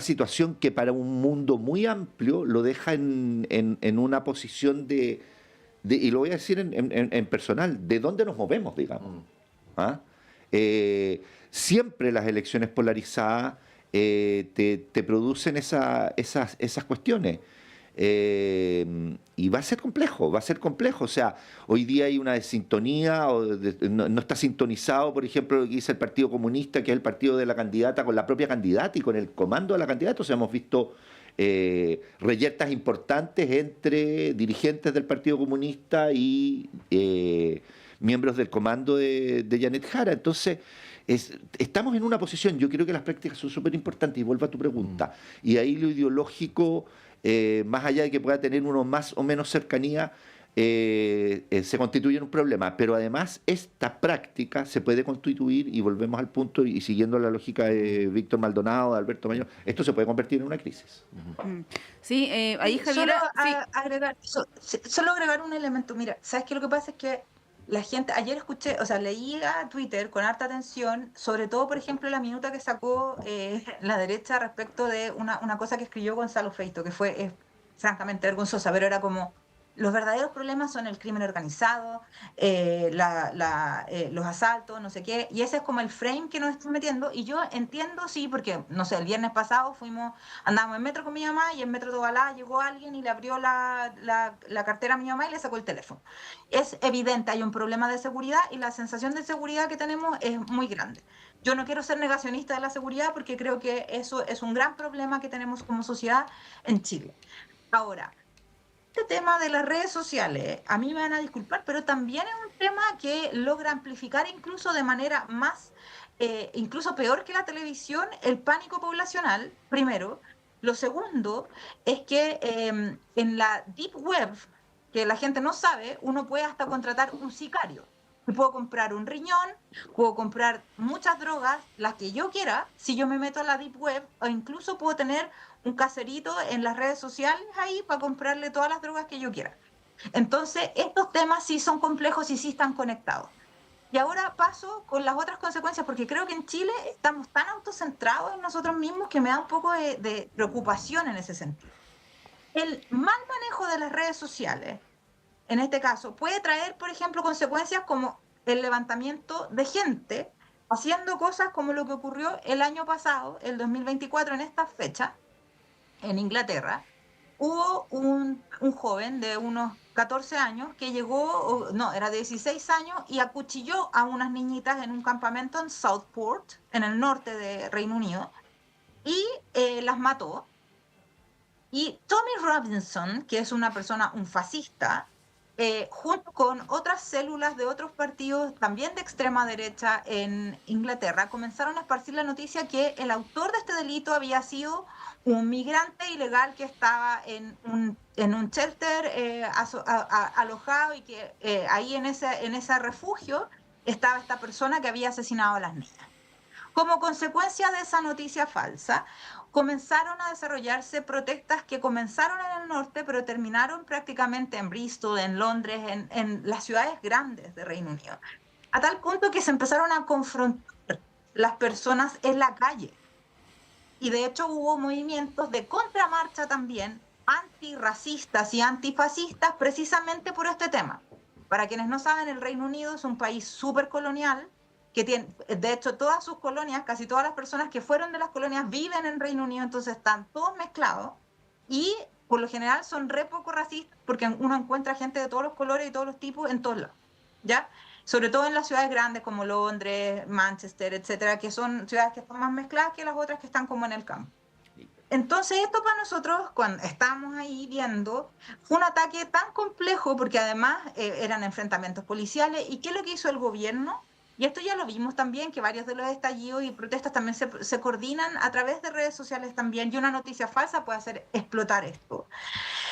C: situación que para un mundo muy amplio lo deja en una posición de, y lo voy a decir en personal, de dónde nos movemos, digamos. Siempre las elecciones polarizadas te producen esas cuestiones. Y va a ser complejo. O sea, hoy día hay una desintonía, no está sintonizado, por ejemplo, lo que dice el Partido Comunista, que es el partido de la candidata, con la propia candidata y con el comando de la candidata. O sea, hemos visto reyertas importantes entre dirigentes del Partido Comunista y miembros del comando de Janet Jara. Entonces, estamos en una posición, yo creo que las prácticas son súper importantes, y vuelvo a tu pregunta, y ahí lo ideológico, más allá de que pueda tener uno más o menos cercanía, se constituye en un problema. Pero además esta práctica se puede constituir, y volvemos al punto, y siguiendo la lógica de Víctor Maldonado, de Alberto Mayor, esto se puede convertir en una crisis.
B: Sí, ahí Javiera...
I: Solo agregar un elemento. Mira, ¿sabes qué? Lo que pasa es que la gente, ayer escuché, o sea, leía Twitter con harta atención, sobre todo, por ejemplo, la minuta que sacó la derecha respecto de una cosa que escribió Gonzalo Feito, que fue francamente vergonzosa, pero era como: los verdaderos problemas son el crimen organizado, los asaltos, no sé qué, y ese es como el frame que nos están metiendo. Y yo entiendo, sí, porque, no sé, el viernes pasado andábamos en metro con mi mamá, y en Metro Tobalá llegó alguien y le abrió la cartera a mi mamá y le sacó el teléfono. Es evidente, hay un problema de seguridad, y la sensación de seguridad que tenemos es muy grande. Yo no quiero ser negacionista de la seguridad, porque creo que eso es un gran problema que tenemos como sociedad en Chile. Ahora, este tema de las redes sociales, a mí me van a disculpar, pero también es un tema que logra amplificar incluso de manera más, incluso peor que la televisión, el pánico poblacional, primero. Lo segundo es que en la deep web, que la gente no sabe, uno puede hasta contratar un sicario. Y puedo comprar un riñón, puedo comprar muchas drogas, las que yo quiera, si yo me meto a la Deep Web, o incluso puedo tener un caserito en las redes sociales ahí para comprarle todas las drogas que yo quiera. Entonces, estos temas sí son complejos y sí están conectados. Y ahora paso con las otras consecuencias, porque creo que en Chile estamos tan autocentrados en nosotros mismos que me da un poco de preocupación en ese sentido. El mal manejo de las redes sociales, en este caso, puede traer, por ejemplo, consecuencias como el levantamiento de gente haciendo cosas como lo que ocurrió el año pasado, el 2024, en esta fecha, en Inglaterra. Hubo un joven de unos 14 años que llegó, no, era de 16 años, y acuchilló a unas niñitas en un campamento en Southport, en el norte de Reino Unido, y las mató. Y Tommy Robinson, que es una persona, un fascista, junto con otras células de otros partidos, también de extrema derecha en Inglaterra, comenzaron a esparcir la noticia que el autor de este delito había sido un migrante ilegal que estaba en un shelter alojado, y que ahí en ese refugio estaba esta persona que había asesinado a las niñas. Como consecuencia de esa noticia falsa, comenzaron a desarrollarse protestas que comenzaron en el norte, pero terminaron prácticamente en Bristol, en Londres, en las ciudades grandes de Reino Unido. A tal punto que se empezaron a confrontar las personas en la calle. Y de hecho hubo movimientos de contramarcha también, antirracistas y antifascistas, precisamente por este tema. Para quienes no saben, el Reino Unido es un país súper colonial, que tiene, de hecho, todas sus colonias, casi todas las personas que fueron de las colonias viven en Reino Unido, entonces están todos mezclados, y por lo general son re poco racistas, porque uno encuentra gente de todos los colores y todos los tipos en todos lados, ¿ya? Sobre todo en las ciudades grandes como Londres, Manchester, etcétera, que son ciudades que están más mezcladas que las otras que están como en el campo. Entonces esto para nosotros, cuando estábamos ahí viendo, fue un ataque tan complejo, porque además eran enfrentamientos policiales. ¿Y qué es lo que hizo el gobierno? Y esto ya lo vimos también, que varios de los estallidos y protestas también se coordinan a través de redes sociales también, y una noticia falsa puede hacer explotar esto.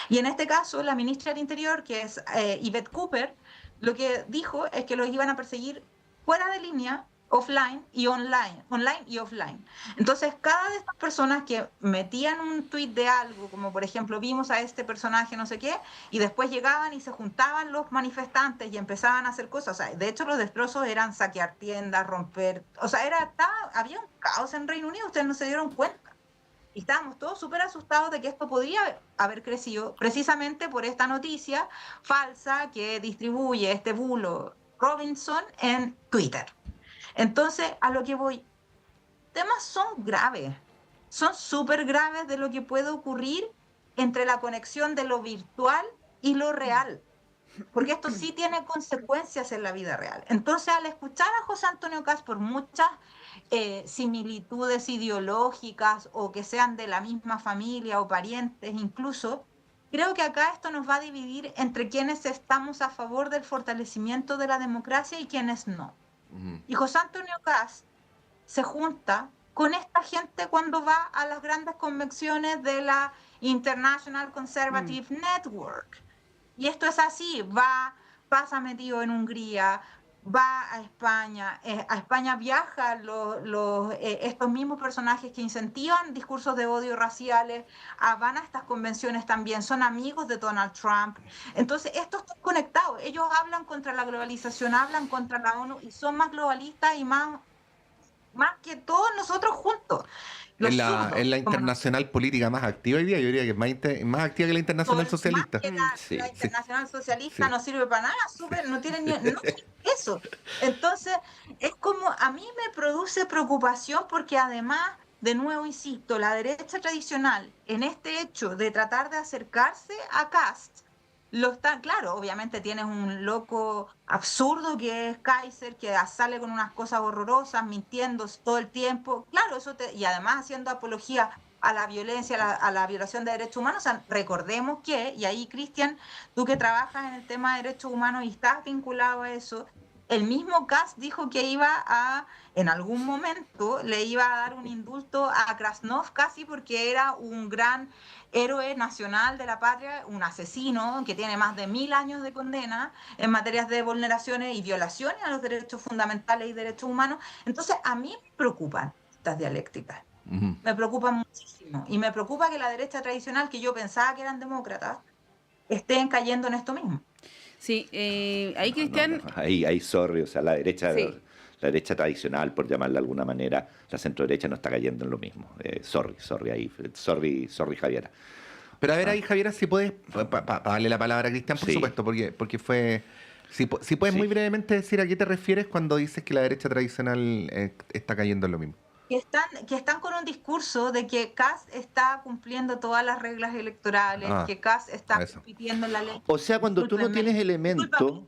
I: Y en este caso, la ministra del Interior, que es Yvette Cooper, lo que dijo es que los iban a perseguir fuera de línea, offline y online y offline. Entonces, cada de estas personas que metían un tuit de algo, como por ejemplo, vimos a este personaje no sé qué, y después llegaban y se juntaban los manifestantes y empezaban a hacer cosas. O sea, de hecho, los destrozos eran saquear tiendas, romper... O sea, había un caos en Reino Unido, ustedes no se dieron cuenta. Y estábamos todos súper asustados de que esto podría haber crecido precisamente por esta noticia falsa que distribuye este bulo Robinson en Twitter. Entonces, a lo que voy, temas son graves, son súper graves de lo que puede ocurrir entre la conexión de lo virtual y lo real, porque esto sí tiene consecuencias en la vida real. Entonces, al escuchar a José Antonio Kast, por muchas similitudes ideológicas o que sean de la misma familia o parientes incluso, creo que acá esto nos va a dividir entre quienes estamos a favor del fortalecimiento de la democracia y quienes no. Y José Antonio Kast se junta con esta gente cuando va a las grandes convenciones de la International Conservative Network. Y esto es así, pasa metido en Hungría, va a España viaja estos mismos personajes que incentivan discursos de odio raciales, van a estas convenciones también, son amigos de Donald Trump. Entonces, esto está conectado. Ellos hablan contra la globalización, hablan contra la ONU y son más globalistas y más que todos nosotros juntos.
A: Es la internacional política más activa hoy día, yo diría que es más activa que la internacional socialista.
I: La internacional socialista no sirve para nada, no tiene ni eso. Entonces, es como, a mí me produce preocupación porque además, de nuevo insisto, la derecha tradicional, en este hecho de tratar de acercarse a Kast, claro, obviamente tienes un loco absurdo que es Kaiser, que sale con unas cosas horrorosas, mintiendo todo el tiempo, claro, y además haciendo apología a la violencia, a la violación de derechos humanos. O sea, recordemos que, y ahí Cristian, tú que trabajas en el tema de derechos humanos y estás vinculado a eso, el mismo Kast dijo que en algún momento, le iba a dar un indulto a Krasnov casi porque era un gran héroe nacional de la patria, un asesino que tiene más de 1000 años de condena en materias de vulneraciones y violaciones a los derechos fundamentales y derechos humanos. Entonces, a mí me preocupan estas dialécticas. Me preocupan muchísimo. Y me preocupa que la derecha tradicional, que yo pensaba que eran demócratas, estén cayendo en esto mismo.
B: Sí, ahí Cristian...
C: Ahí, sorry, o sea, la derecha...
B: Sí.
C: La derecha tradicional, por llamarla de alguna manera, la centro-derecha no está cayendo en lo mismo. Sorry, Javiera.
A: Pero a ver ahí, Javiera, si puedes, para darle la palabra a Cristian, por supuesto, porque fue... Si puedes muy brevemente decir a qué te refieres cuando dices que la derecha tradicional está cayendo en lo mismo.
I: Que están con un discurso de que Kast está cumpliendo todas las reglas electorales, que Kast está compitiendo en la ley.
C: O sea, cuando tú no tienes elementos,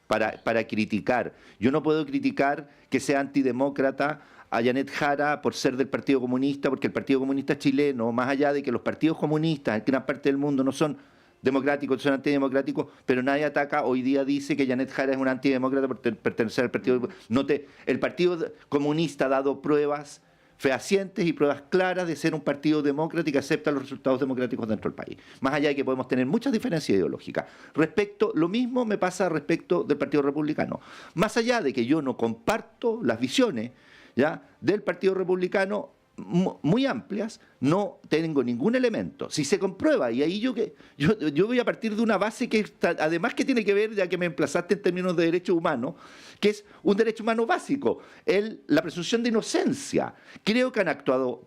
C: para criticar. Yo no puedo criticar que sea antidemócrata a Janet Jara por ser del Partido Comunista, porque el Partido Comunista chileno, más allá de que los partidos comunistas en gran parte del mundo no son democráticos, son antidemocráticos, pero nadie ataca, hoy día dice que Janet Jara es una antidemócrata por pertenecer al Partido el Partido Comunista ha dado pruebas fehacientes y pruebas claras de ser un partido democrático que acepta los resultados democráticos dentro del país. Más allá de que podemos tener muchas diferencias ideológicas. Lo mismo me pasa respecto del Partido Republicano. Más allá de que yo no comparto las visiones, ¿ya?, del Partido Republicano, muy amplias, no tengo ningún elemento. Si se comprueba, y ahí yo voy a partir de una base que además que tiene que ver, ya que me emplazaste en términos de derechos humanos, que es un derecho humano básico, la presunción de inocencia. Creo que han actuado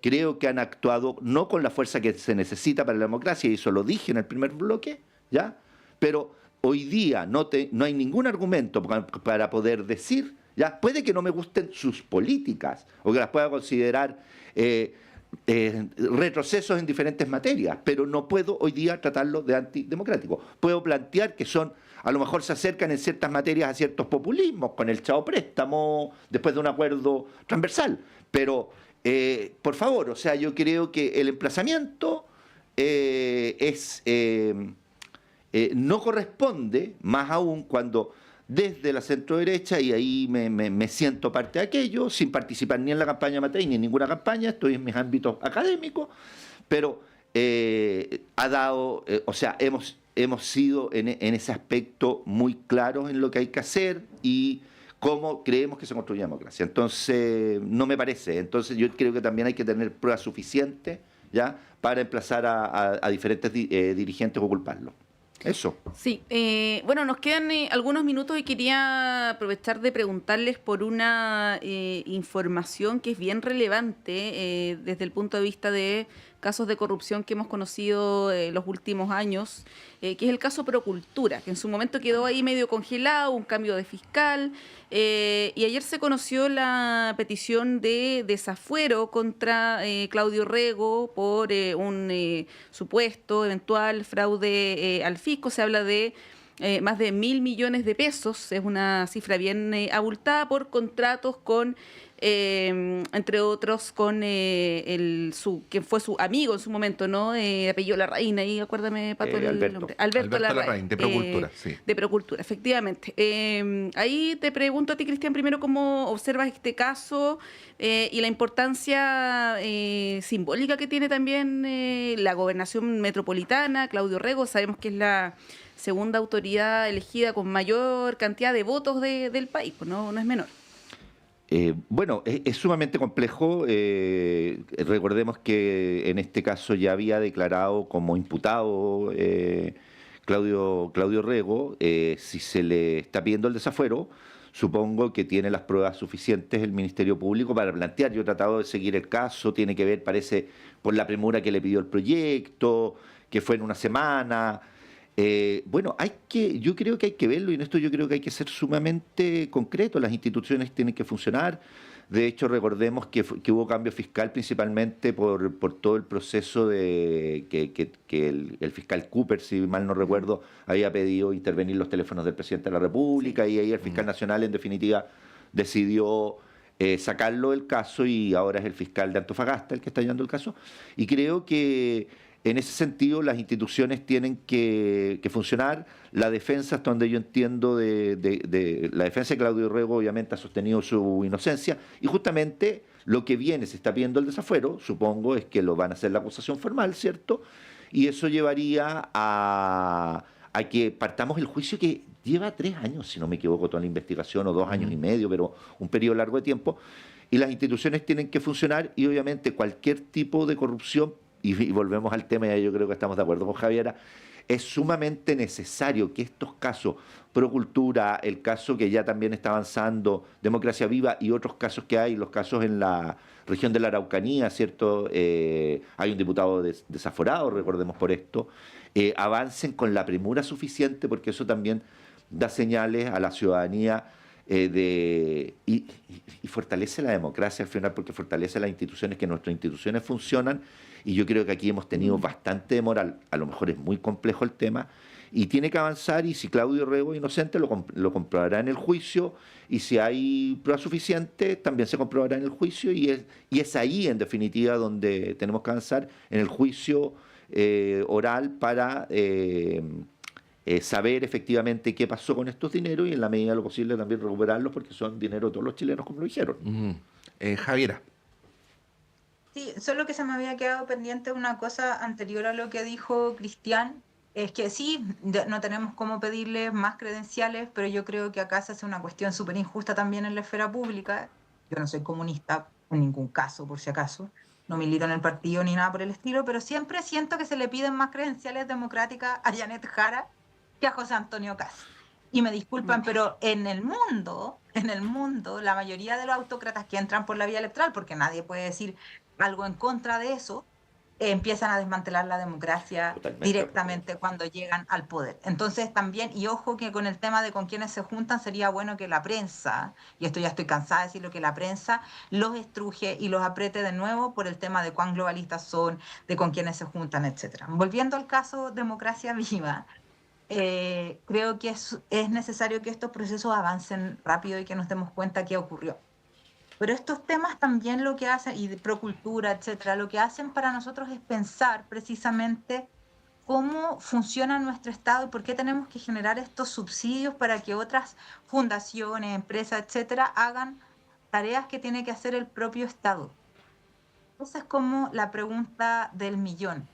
C: no con la fuerza que se necesita para la democracia, y eso lo dije en el primer bloque, ¿ya? Pero hoy día no hay ningún argumento para poder decir, ¿ya? Puede que no me gusten sus políticas o que las pueda considerar retrocesos en diferentes materias, pero no puedo hoy día tratarlo de antidemocrático. Puedo plantear que a lo mejor se acercan en ciertas materias a ciertos populismos, con el chao préstamo, después de un acuerdo transversal. Pero, por favor, o sea, yo creo que el emplazamiento no corresponde, más aún cuando desde la centro-derecha, y ahí me siento parte de aquello, sin participar ni en la campaña Matei ni en ninguna campaña, estoy en mis ámbitos académicos, pero hemos sido en ese aspecto muy claros en lo que hay que hacer y cómo creemos que se construye la democracia. Entonces, no me parece. Entonces, yo creo que también hay que tener pruebas suficientes, ¿ya?, para emplazar a diferentes dirigentes o culparlos. Eso.
B: Sí, bueno, nos quedan algunos minutos y quería aprovechar de preguntarles por una información que es bien relevante desde el punto de vista de casos de corrupción que hemos conocido los últimos años, que es el caso Procultura, que en su momento quedó ahí medio congelado, un cambio de fiscal, y ayer se conoció la petición de desafuero contra Claudio Rego por un supuesto eventual fraude al fisco. Se habla de más de 1.000 millones de pesos, es una cifra bien abultada por contratos con... entre otros con quien fue su amigo en su momento, ¿no? Apellido Larraín, ahí acuérdame, Pato, el nombre. Alberto Larraín,
A: de Procultura, sí.
B: De Procultura, efectivamente. Ahí te pregunto a ti, Cristian, primero cómo observas este caso y la importancia simbólica que tiene también la gobernación metropolitana. Claudio Rego, sabemos que es la segunda autoridad elegida con mayor cantidad de votos del país, pues no es menor.
C: Bueno, es sumamente complejo. Recordemos que en este caso ya había declarado como imputado Claudio Rego. Si se le está pidiendo el desafuero, supongo que tiene las pruebas suficientes el Ministerio Público para plantear. Yo he tratado de seguir el caso, tiene que ver, parece, por la premura que le pidió el proyecto, que fue en una semana. Bueno, yo creo que hay que verlo, y en esto yo creo que hay que ser sumamente concreto. Las instituciones tienen que funcionar. De hecho, recordemos que hubo cambio fiscal principalmente por todo el proceso de que el fiscal Cooper, si mal no recuerdo, había pedido intervenir los teléfonos del presidente de la República, y ahí el fiscal nacional, en definitiva, decidió sacarlo del caso, y ahora es el fiscal de Antofagasta el que está llevando el caso. Y creo que En ese sentido, las instituciones tienen que funcionar. La defensa, hasta donde yo entiendo, la defensa de Claudio Rego obviamente ha sostenido su inocencia, y justamente lo que viene, se está pidiendo el desafuero, supongo, es que lo van a hacer la acusación formal, ¿cierto? Y eso llevaría a que partamos el juicio, que lleva 3 años, si no me equivoco, toda la investigación, o 2 años y medio, pero un periodo largo de tiempo, y las instituciones tienen que funcionar, y obviamente cualquier tipo de corrupción, y volvemos al tema, y yo creo que estamos de acuerdo con Javiera, es sumamente necesario que estos casos, Procultura, el caso que ya también está avanzando, Democracia Viva, y otros casos que hay, los casos en la región de la Araucanía, ¿cierto? Hay un diputado desaforado, recordemos por esto, avancen con la premura suficiente, porque eso también da señales a la ciudadanía y fortalece la democracia al final, porque fortalece las instituciones, que nuestras instituciones funcionan, y yo creo que aquí hemos tenido bastante demora, a lo mejor es muy complejo el tema, y tiene que avanzar, y si Claudio Rego es inocente lo comprobará en el juicio, y si hay pruebas suficientes también se comprobará en el juicio, y es ahí en definitiva donde tenemos que avanzar, en el juicio oral, para saber efectivamente qué pasó con estos dineros, y en la medida de lo posible también recuperarlos, porque son dinero de todos los chilenos, como lo dijeron.
A: Javiera.
I: Sí, solo que se me había quedado pendiente una cosa anterior a lo que dijo Cristian. Es que sí, no tenemos cómo pedirle más credenciales, pero yo creo que acá se hace una cuestión súper injusta también en la esfera pública. Yo no soy comunista en ningún caso, por si acaso. No milito en el partido ni nada por el estilo, pero siempre siento que se le piden más credenciales democráticas a Janet Jara que a José Antonio Kast. Y me disculpan, pero en el mundo, la mayoría de los autócratas que entran por la vía electoral, porque nadie puede decir algo en contra de eso, empiezan a desmantelar la democracia directamente cuando llegan al poder. Entonces también, y ojo que con el tema de con quiénes se juntan, sería bueno que la prensa, y esto ya estoy cansada de decirlo, que la prensa los estruje y los apriete de nuevo por el tema de cuán globalistas son, de con quiénes se juntan, etc. Volviendo al caso Democracia Viva, creo que es necesario que estos procesos avancen rápido y que nos demos cuenta qué ocurrió. Pero estos temas también lo que hacen, y de Procultura, etcétera, lo que hacen para nosotros es pensar precisamente cómo funciona nuestro Estado y por qué tenemos que generar estos subsidios para que otras fundaciones, empresas, etcétera, hagan tareas que tiene que hacer el propio Estado. Esa es como la pregunta del millón.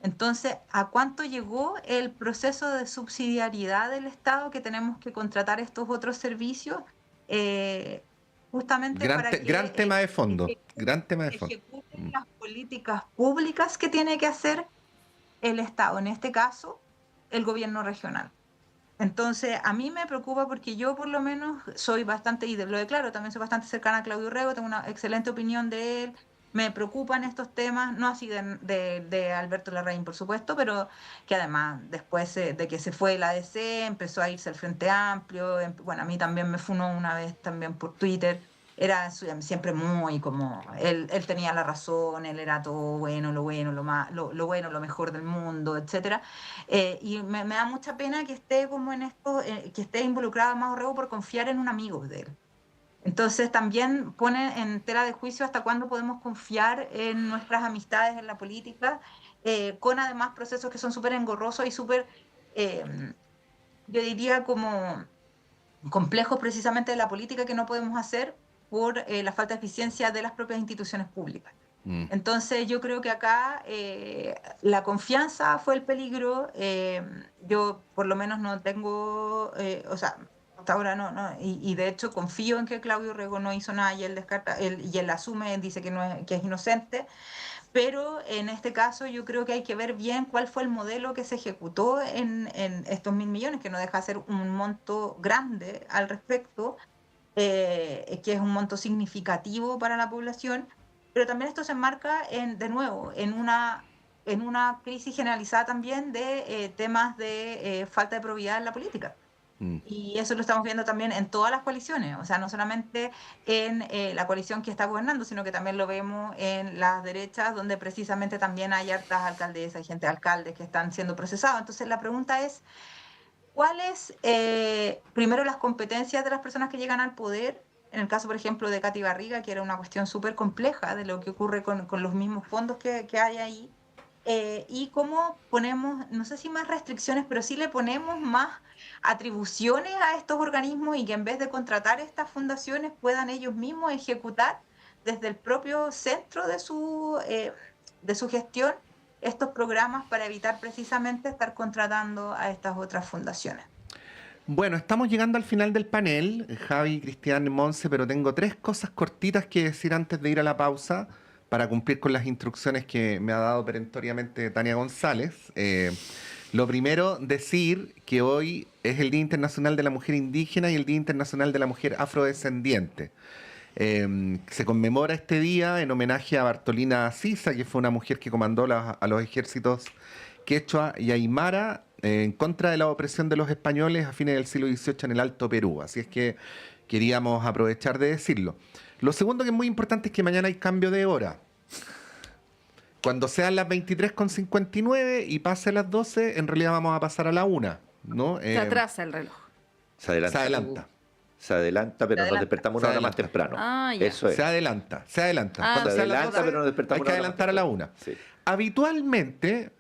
I: Entonces, ¿a cuánto llegó el proceso de subsidiariedad del Estado, que tenemos que contratar estos otros servicios? Justamente para que
A: gran tema de fondo.
I: ejecuten las políticas públicas que tiene que hacer el Estado, en este caso, el gobierno regional. Entonces, a mí me preocupa porque yo por lo menos soy bastante, y lo declaro, también soy bastante cercana a Claudio Rego, tengo una excelente opinión de él, me preocupan estos temas, no así de Alberto Larraín, por supuesto, pero que además después de que se fue la ADC, empezó a irse al Frente Amplio, bueno, a mí también me funó una vez también por Twitter, era siempre muy como, él tenía la razón, él era todo bueno, lo bueno, lo mejor del mundo, etcétera, y me da mucha pena que esté como en esto, que esté involucrado Mago Rego por confiar en un amigo de él. Entonces también pone en tela de juicio hasta cuándo podemos confiar en nuestras amistades en la política, con además procesos que son súper engorrosos y súper, yo diría como complejos precisamente de la política, que no podemos hacer por la falta de eficiencia de las propias instituciones públicas. Entonces yo creo que acá la confianza fue el peligro. Yo por lo menos no tengo, hasta ahora no, y de hecho confío en que Claudio Rego no hizo nada, y él descarta, y él asume, dice que es inocente, pero en este caso yo creo que hay que ver bien cuál fue el modelo que se ejecutó en estos 1.000 millones, que no deja de ser un monto grande al respecto, que es un monto significativo para la población, pero también esto se enmarca de nuevo en una crisis generalizada también de temas de falta de probidad en la política. Y eso lo estamos viendo también en todas las coaliciones, o sea, no solamente en la coalición que está gobernando, sino que también lo vemos en las derechas, donde precisamente también hay hartas alcaldesas, hay gente alcaldes que están siendo procesados. Entonces la pregunta es, ¿cuáles, primero, las competencias de las personas que llegan al poder? En el caso, por ejemplo, de Katy Barriga, que era una cuestión súper compleja de lo que ocurre con los mismos fondos que hay ahí. y cómo ponemos, no sé si más restricciones, pero sí le ponemos más atribuciones a estos organismos y que en vez de contratar estas fundaciones puedan ellos mismos ejecutar desde el propio centro de su gestión estos programas para evitar precisamente estar contratando a estas otras fundaciones.
A: Bueno, estamos llegando al final del panel, Javi, Cristian, Monse, pero tengo 3 cosas cortitas que decir antes de ir a la pausa para cumplir con las instrucciones que me ha dado perentoriamente Tania González. Lo primero, decir que hoy es el Día Internacional de la Mujer Indígena y el Día Internacional de la Mujer Afrodescendiente. Se conmemora este día en homenaje a Bartolina Sisa, que fue una mujer que comandó a los ejércitos quechua y aymara en contra de la opresión de los españoles a fines del siglo XVIII en el Alto Perú. Así es que queríamos aprovechar de decirlo. Lo segundo que es muy importante es que mañana hay cambio de hora. Cuando sean las 23:59 y pase las 12, en realidad vamos a pasar a la 1, ¿no?
B: Se atrasa el reloj.
C: Se adelanta. Se adelanta, pero nos despertamos una hora más temprano.
B: Ah, ya.
C: Eso es.
A: Se adelanta. Cuando
C: se
A: sean las
C: adelanta,
A: 12,
C: pero nos despertamos
A: hay que
C: una hora
A: adelantar
C: más
A: a la
C: temprano.
A: 1.
C: Sí.
A: Habitualmente,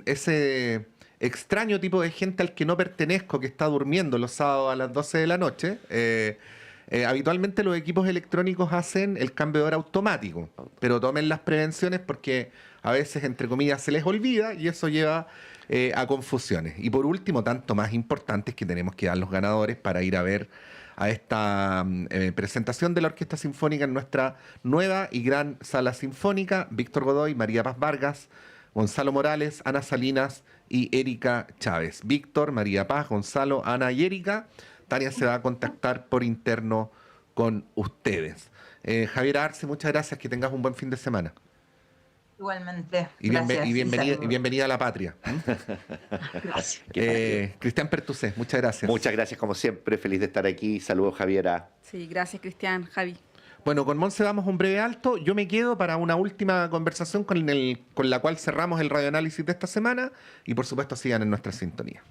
A: ese extraño tipo de gente al que no pertenezco, que está durmiendo los sábados a las 12 de la noche, habitualmente los equipos electrónicos hacen el cambio de hora automático, pero tomen las prevenciones porque a veces, entre comillas, se les olvida y eso lleva a confusiones. Y por último, tanto más importante es que tenemos que dar los ganadores para ir a ver a esta presentación de la Orquesta Sinfónica en nuestra nueva y gran sala sinfónica. Víctor Godoy, María Paz Vargas, Gonzalo Morales, Ana Salinas y Erika Chávez. Víctor, María Paz, Gonzalo, Ana y Erika. Tania se va a contactar por interno con ustedes. Javier Arce, muchas gracias. Que tengas un buen fin de semana.
I: Igualmente.
A: Y, bienvenida a la patria.
I: Gracias.
A: Cristian Pertusé, muchas gracias.
C: Muchas gracias, como siempre. Feliz de estar aquí. Saludos, Javiera.
B: Sí, gracias, Cristian, Javi.
A: Bueno, con Monse damos un breve alto. Yo me quedo para una última conversación con la cual cerramos el radioanálisis de esta semana. Y por supuesto sigan en nuestra sintonía.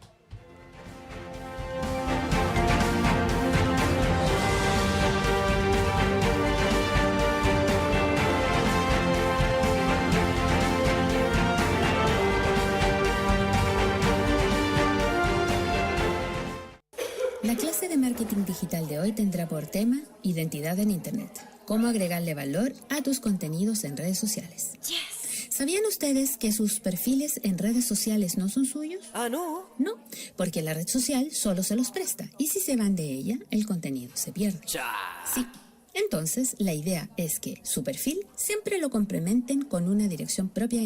J: La clase de marketing digital de hoy tendrá por tema identidad en Internet. Cómo agregarle valor a tus contenidos en redes sociales. Yes. ¿Sabían ustedes que sus perfiles en redes sociales no son suyos?
K: Ah, ¿no?
J: No, porque la red social solo se los presta y si se van de ella, el contenido se pierde. Sí. Entonces, la idea es que su perfil siempre lo complementen con una dirección propia en